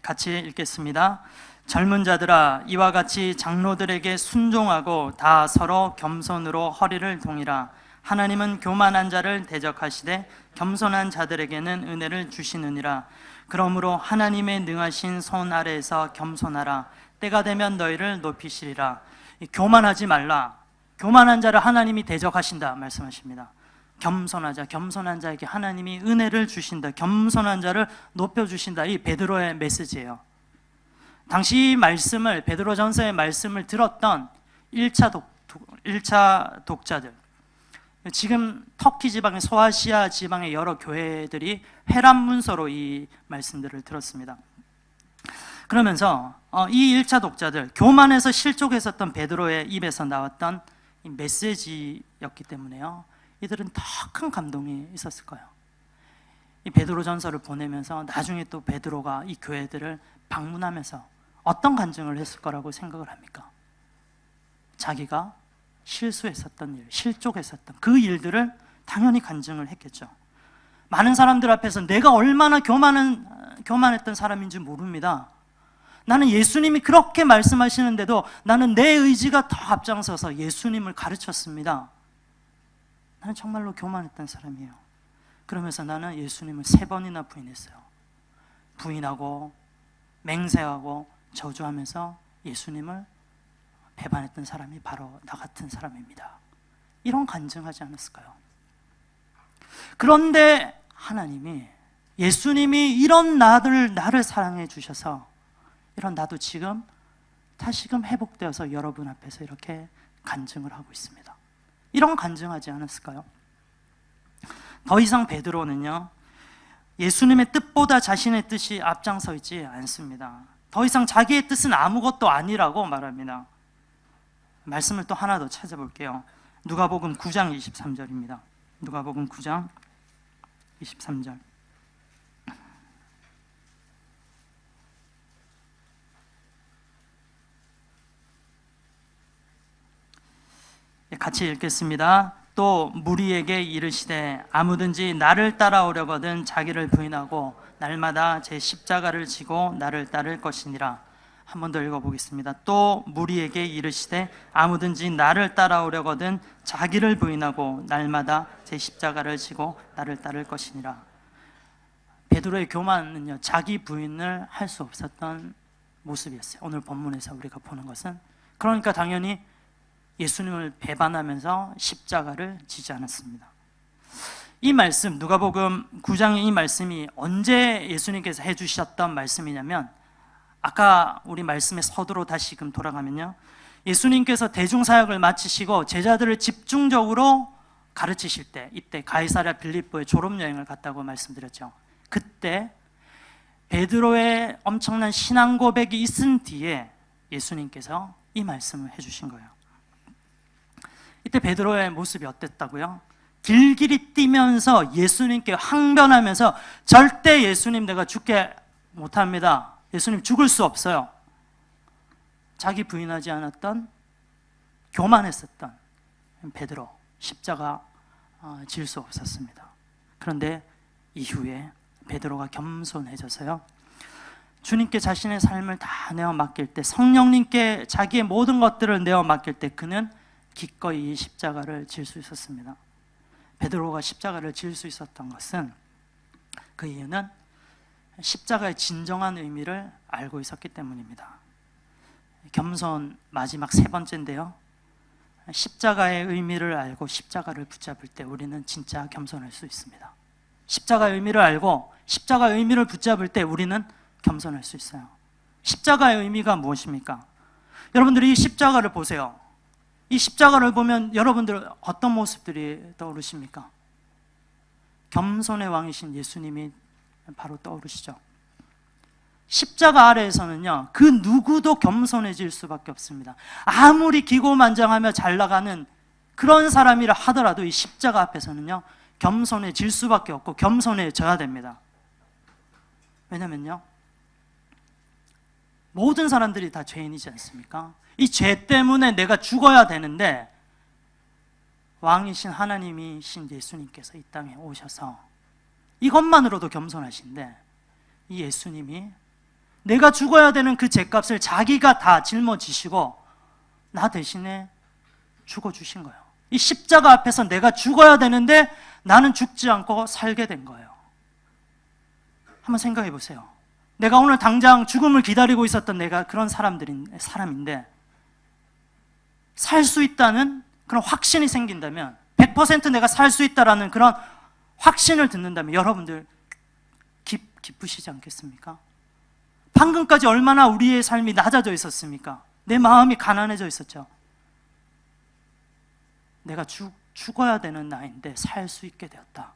같이 읽겠습니다. 젊은 자들아, 이와 같이 장로들에게 순종하고 다 서로 겸손으로 허리를 동이라. 하나님은 교만한 자를 대적하시되 겸손한 자들에게는 은혜를 주시느니라. 그러므로 하나님의 능하신 손 아래에서 겸손하라. 때가 되면 너희를 높이시리라. 교만하지 말라. 교만한 자를 하나님이 대적하신다 말씀하십니다. 겸손하자. 겸손한 자에게 하나님이 은혜를 주신다. 겸손한 자를 높여주신다. 이 베드로의 메시지예요. 당시 말씀을, 베드로전서의 말씀을 들었던 1차 독자들, 지금 터키 지방의 소아시아 지방의 여러 교회들이 회람 문서로 이 말씀들을 들었습니다. 그러면서 이 1차 독자들, 교만에서 실족했었던 베드로의 입에서 나왔던 이 메시지였기 때문에요, 이들은 더 큰 감동이 있었을 거예요. 이 베드로 전서를 보내면서 나중에 또 베드로가 이 교회들을 방문하면서 어떤 간증을 했을 거라고 생각을 합니까? 자기가 실수했었던 일, 실족했었던 그 일들을 당연히 간증을 했겠죠. 많은 사람들 앞에서 내가 얼마나 교만했던 사람인지 모릅니다. 나는 예수님이 그렇게 말씀하시는데도 나는 내 의지가 더 앞장서서 예수님을 가르쳤습니다. 나는 정말로 교만했던 사람이에요. 그러면서 나는 예수님을 3번이나 부인했어요. 부인하고 맹세하고 저주하면서 예수님을 배반했던 사람이 바로 나 같은 사람입니다. 이런 간증하지 않았을까요? 그런데 하나님이, 예수님이 이런 나를 사랑해 주셔서 이런 나도 지금 다시금 회복되어서 여러분 앞에서 이렇게 간증을 하고 있습니다. 이런 간증하지 않았을까요? 더 이상 베드로는요, 예수님의 뜻보다 자신의 뜻이 앞장서 있지 않습니다. 더 이상 자기의 뜻은 아무것도 아니라고 말합니다. 말씀을 또 하나 더 찾아볼게요. 누가복음 9장 23절입니다. 누가복음 9장 23절. 같이 읽겠습니다. 또 무리에게 이르시되 아무든지 나를 따라오려거든 자기를 부인하고 날마다 제 십자가를 지고 나를 따를 것이니라. 한 번 더 읽어보겠습니다. 또 무리에게 이르시되 아무든지 나를 따라오려거든 자기를 부인하고 날마다 제 십자가를 지고 나를 따를 것이니라. 베드로의 교만은요, 자기 부인을 할 수 없었던 모습이었어요. 오늘 본문에서 우리가 보는 것은, 그러니까 당연히 예수님을 배반하면서 십자가를 지지 않았습니다. 이 말씀, 누가복음 9장의 이 말씀이 언제 예수님께서 해주셨던 말씀이냐면, 아까 우리 말씀의 서두로 다시금 돌아가면요, 예수님께서 대중사역을 마치시고 제자들을 집중적으로 가르치실 때, 이때 가이사랴 빌립보에 졸업여행을 갔다고 말씀드렸죠. 그때 베드로의 엄청난 신앙 고백이 있은 뒤에 예수님께서 이 말씀을 해주신 거예요. 이때 베드로의 모습이 어땠다고요? 길길이 뛰면서 예수님께 항변하면서 절대 예수님 내가 죽게 못합니다. 예수님 죽을 수 없어요. 자기 부인하지 않았던, 교만했었던 베드로, 십자가 질 수 없었습니다. 그런데 이후에 베드로가 겸손해져서요, 주님께 자신의 삶을 다 내어 맡길 때, 성령님께 자기의 모든 것들을 내어 맡길 때 그는 기꺼이 십자가를 질 수 있었습니다. 베드로가 십자가를 질 수 있었던 것은, 그 이유는 십자가의 진정한 의미를 알고 있었기 때문입니다. 겸손 마지막 3번째인데요, 십자가의 의미를 알고 십자가를 붙잡을 때 우리는 진짜 겸손할 수 있습니다. 십자가의 의미를 알고 십자가의 의미를 붙잡을 때 우리는 겸손할 수 있어요. 십자가의 의미가 무엇입니까? 여러분들이 이 십자가를 보세요. 이 십자가를 보면 여러분들 어떤 모습들이 떠오르십니까? 겸손의 왕이신 예수님이 바로 떠오르시죠. 십자가 아래에서는요, 그 누구도 겸손해질 수밖에 없습니다. 아무리 기고만장하며 잘 나가는 그런 사람이라 하더라도 이 십자가 앞에서는요, 겸손해질 수밖에 없고 겸손해져야 됩니다. 왜냐면요, 모든 사람들이 다 죄인이지 않습니까? 이 죄 때문에 내가 죽어야 되는데 왕이신 하나님이신 예수님께서 이 땅에 오셔서, 이것만으로도 겸손하신데 이 예수님이 내가 죽어야 되는 그 죄값을 자기가 다 짊어지시고 나 대신에 죽어주신 거예요. 이 십자가 앞에서 내가 죽어야 되는데 나는 죽지 않고 살게 된 거예요. 한번 생각해 보세요. 내가 오늘 당장 죽음을 기다리고 있었던 내가 그런 사람인데 살 수 있다는 그런 확신이 생긴다면, 100% 내가 살 수 있다라는 그런 확신을 듣는다면 여러분들 기쁘시지 않겠습니까? 방금까지 얼마나 우리의 삶이 낮아져 있었습니까? 내 마음이 가난해져 있었죠. 내가 죽어야 되는 나이인데 살 수 있게 되었다.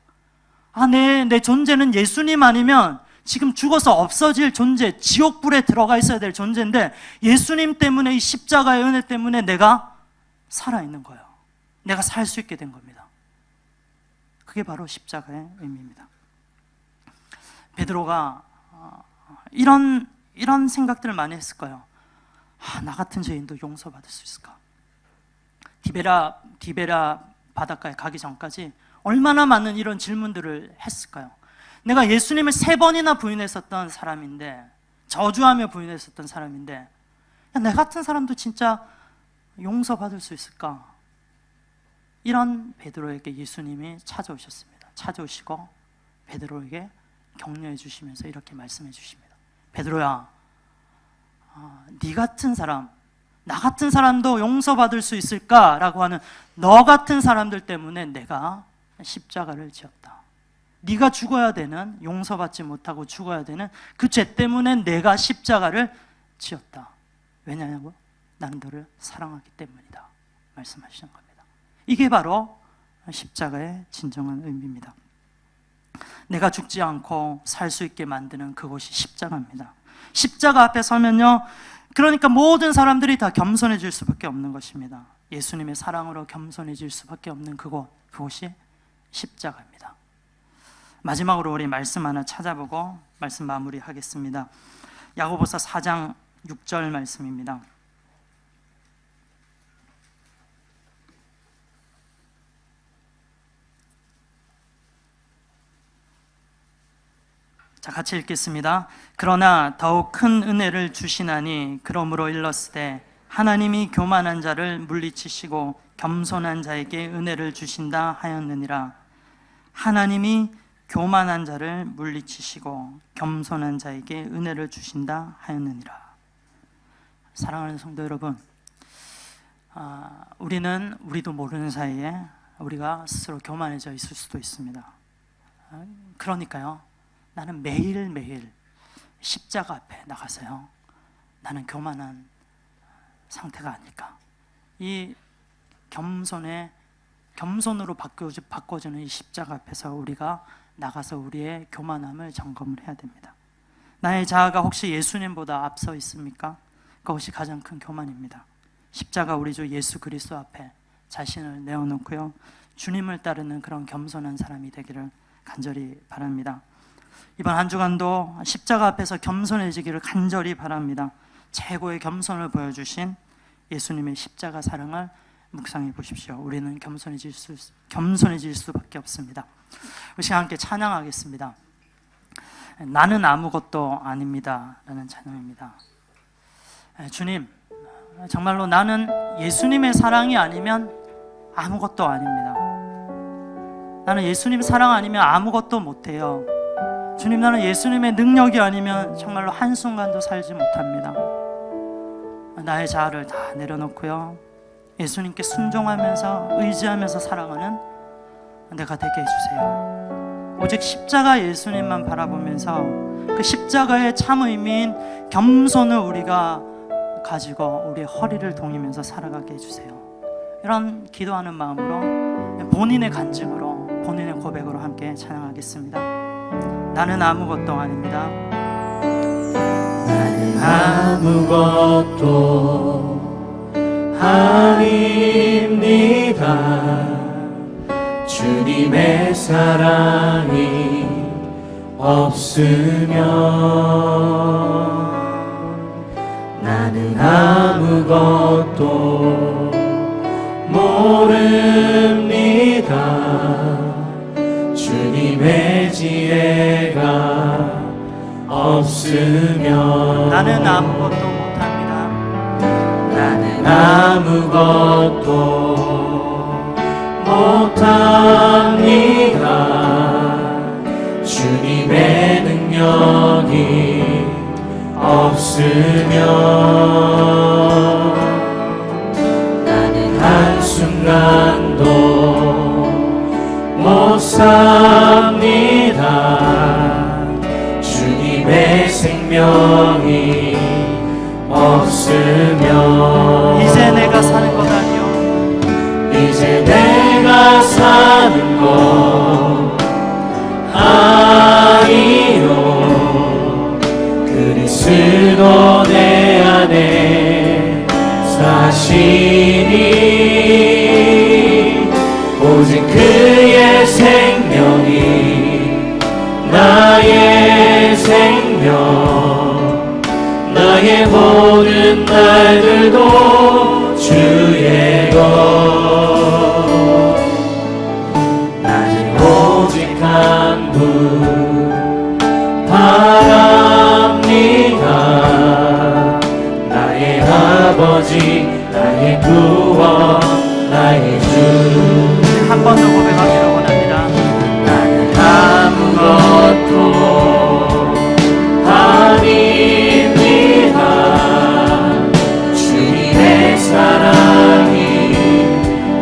내 존재는 예수님 아니면 지금 죽어서 없어질 존재, 지옥불에 들어가 있어야 될 존재인데 예수님 때문에, 이 십자가의 은혜 때문에 내가 살아있는 거예요. 내가 살 수 있게 된 겁니다. 그게 바로 십자가의 의미입니다. 베드로가 이런 생각들을 많이 했을 거예요. 나 같은 죄인도 용서받을 수 있을까? 디베라 바닷가에 가기 전까지 얼마나 많은 이런 질문들을 했을까요? 내가 예수님을 3번이나 부인했었던 사람인데, 저주하며 부인했었던 사람인데, 내 같은 사람도 진짜 용서받을 수 있을까? 이런 베드로에게 예수님이 찾아오셨습니다. 찾아오시고 베드로에게 격려해 주시면서 이렇게 말씀해 주십니다. 베드로야, 네 같은 사람, 나 같은 사람도 용서받을 수 있을까라고 하는 너 같은 사람들 때문에 내가 십자가를 지었다. 네가 죽어야 되는, 용서받지 못하고 죽어야 되는 그 죄 때문에 내가 십자가를 지었다. 왜냐냐고? 나는 너를 사랑하기 때문이다 말씀하시는 겁니다. 이게 바로 십자가의 진정한 의미입니다. 내가 죽지 않고 살 수 있게 만드는 그곳이 십자가입니다. 십자가 앞에 서면요, 그러니까 모든 사람들이 다 겸손해질 수밖에 없는 것입니다. 예수님의 사랑으로 겸손해질 수밖에 없는 그곳이 십자가입니다. 마지막으로 우리 말씀 하나 찾아보고 말씀 마무리하겠습니다. 야고보서 4장 6절 말씀입니다. 자, 같이 읽겠습니다. 그러나 더욱 큰 은혜를 주시나니 그러므로 일렀으되 하나님이 교만한 자를 물리치시고 겸손한 자에게 은혜를 주신다 하였느니라. 하나님이 교만한 자를 물리치시고 겸손한 자에게 은혜를 주신다 하였느니라. 사랑하는 성도 여러분, 우리도 모르는 사이에 우리가 스스로 교만해져 있을 수도 있습니다. 그러니까요, 나는 매일매일 십자가 앞에 나가서요, 나는 교만한 상태가 아닐까, 이 겸손으로 바꿔주는 이 십자가 앞에서 우리가 나가서 우리의 교만함을 점검을 해야 됩니다. 나의 자아가 혹시 예수님보다 앞서 있습니까? 그것이 가장 큰 교만입니다. 십자가 우리 주 예수 그리스도 앞에 자신을 내어놓고요, 주님을 따르는 그런 겸손한 사람이 되기를 간절히 바랍니다. 이번 한 주간도 십자가 앞에서 겸손해지기를 간절히 바랍니다. 최고의 겸손을 보여주신 예수님의 십자가 사랑을 묵상해 보십시오. 우리는 겸손해질 수밖에 없습니다. 우리 시간 함께 찬양하겠습니다. 나는 아무것도 아닙니다 라는 찬양입니다. 주님, 정말로 나는 예수님의 사랑이 아니면 아무것도 아닙니다. 나는 예수님 사랑 아니면 아무것도 못해요. 주님, 나는 예수님의 능력이 아니면 정말로 한순간도 살지 못합니다. 나의 자아를 다 내려놓고요, 예수님께 순종하면서 의지하면서 살아가는 내가 되게 해주세요. 오직 십자가 예수님만 바라보면서 그 십자가의 참 의미인 겸손을 우리가 가지고 우리의 허리를 동이면서 살아가게 해주세요. 이런 기도하는 마음으로, 본인의 간증으로, 본인의 고백으로 함께 찬양하겠습니다. 나는 아무것도 아닙니다. 나는 아무것도 아닙니다. 주님의 사랑이 없으면 나는 아무것도 모릅니다. 주님의 지혜가 없으면 나는 아무것도 못합니다. 나는 아무것도 못합니다. 주님의 능력이 없으면 나는 한순간도 못 삽니다. 주님의 생명이 없으면 이제 내가 사는 것 아니요 이제 내가 사는 것 아니요 그리스도 내 안에 사시니 오직 그의 생명이 나의 생명 나의 모든 날들도 주의 것 나는 오직 한 분 바랍니다. 나의 아버지 나의 구원 나의 주 한 번 더 고백하기를 원합니다. 나는 아무것도 아닙니다. 주님의 사랑이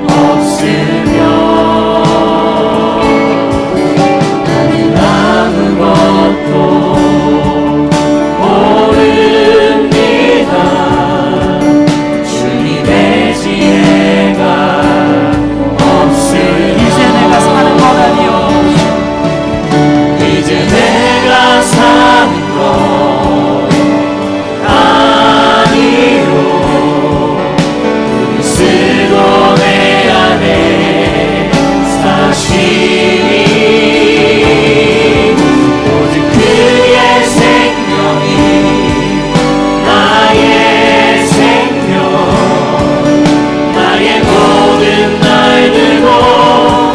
없으면 나는 아무것도 모릅니다. 주님의 지혜가 이제 내가 사는 것 아니요 이제 내가 사는 것 아니요 그리스도 내 안에 사시니 오직 그의 생명이 나의 생명 나의 모든 날들고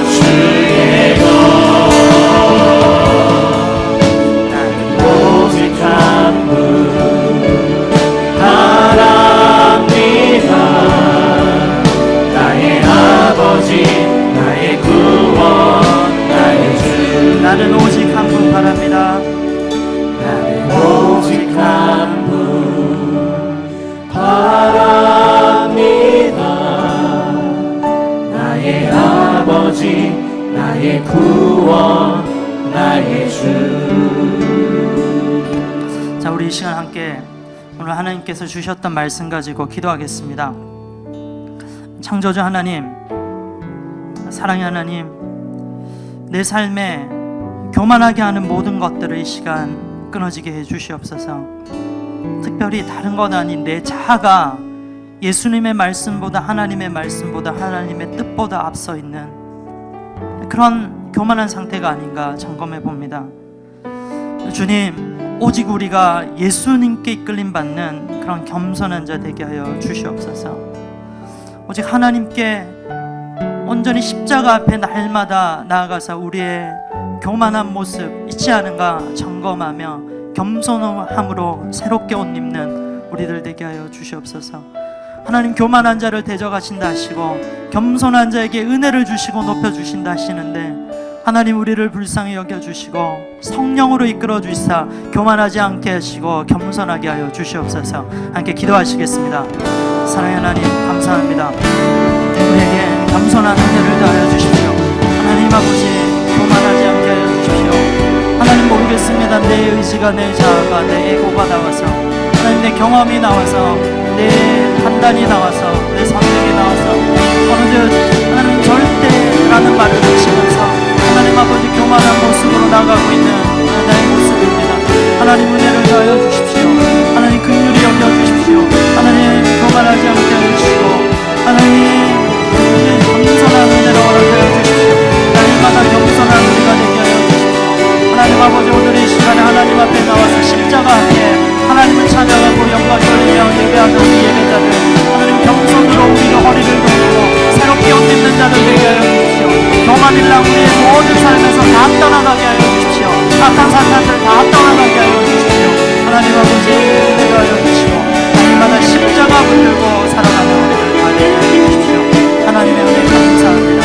주의 것 나는 오직 한 분 바랍니다. 나의 아버지 나의 구원 나의 주 나는 오직 한 분 바랍니다. 나는 오직 한 분 바랍니다. 나의 아버지 나의 구원 나의 주 자, 우리 이 시간 함께 오늘 하나님께서 주셨던 말씀 가지고 기도하겠습니다. 창조주 하나님, 사랑의 하나님, 내 삶에 교만하게 하는 모든 것들을 이 시간 끊어지게 해 주시옵소서. 특별히 다른 것 아닌 내 자아가 예수님의 말씀보다 하나님의 말씀보다 하나님의 뜻보다 앞서 있는 그런 교만한 상태가 아닌가 점검해 봅니다. 주님, 오직 우리가 예수님께 이끌림 받는 그런 겸손한 자 되게 하여 주시옵소서. 오직 하나님께 온전히 십자가 앞에 날마다 나아가서 우리의 교만한 모습 있지 않은가 점검하며 겸손함으로 새롭게 옷 입는 우리들 되게 하여 주시옵소서. 하나님, 교만한 자를 대적하신다 하시고 겸손한 자에게 은혜를 주시고 높여주신다 하시는데 하나님, 우리를 불쌍히 여겨주시고 성령으로 이끌어 주시사 교만하지 않게 하시고 겸손하게 하여 주시옵소서. 함께 기도하시겠습니다. 사랑의 하나님, 감사합니다. 우리에게 겸손한 은혜를 더하여 주십시오. 하나님 아버지, 교만하지 않게 하여 주십시오. 하나님, 모르겠습니다. 내 의지가, 내 자아가, 내 에고가 나와서 하나님, 내 경험이 나와서 내 판단이 나와서 내 선택이 나와서 어느덧 하나님 절대라는 말을 하시면서 하나님 아버지 교만한 모습으로 나가고 있는 나의 모습입니다. 하나님, 은혜를 더하여 주십시오. 하나님, 긍휼히 여겨주십시오. 하나님, 교만하지 않게 하여 주시고 하나님, 겸손한 은혜를 허락하여 주십시오. 날마다 겸손한 우리가 되게 하여 주십시오. 하나님 아버지, 오늘 이 시간에 하나님 앞에 나와서 십자가 앞에 하나님을 찬양하고 영광 돌리며 예배하는 우리 예배자들, 하나님 겸손으로 우리가 허리를 돌리고 새롭게 옷 입는 자들 되게 하여 주십시오. 교만일랑 우리의 모든 삶에서 다 떠나가게 하여 주십시오. 악한 사탄들 다 떠나가게 하여 주십시오. 하나님 아버지, 은혜를 하여 주시고 날마다 십자가 붙들고 살아가는 우리를 다 되게 하여 주십시오. 하나님의 은혜 감사합니다.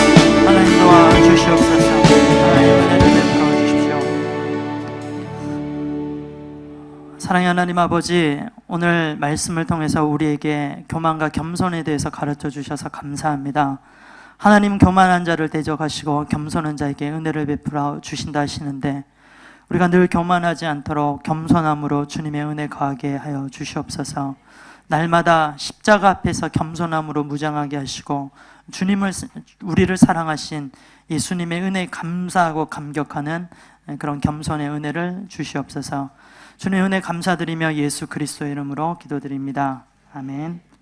사랑의 하나님 아버지, 오늘 말씀을 통해서 우리에게 교만과 겸손에 대해서 가르쳐 주셔서 감사합니다. 하나님 교만한 자를 대적하시고 겸손한 자에게 은혜를 베풀어 주신다 하시는데, 우리가 늘 교만하지 않도록 겸손함으로 주님의 은혜 거하게 하여 주시옵소서. 날마다 십자가 앞에서 겸손함으로 무장하게 하시고 우리를 사랑하신 예수님의 은혜에 감사하고 감격하는 그런 겸손의 은혜를 주시옵소서. 주님의 은혜 감사드리며 예수 그리스도의 이름으로 기도드립니다. 아멘.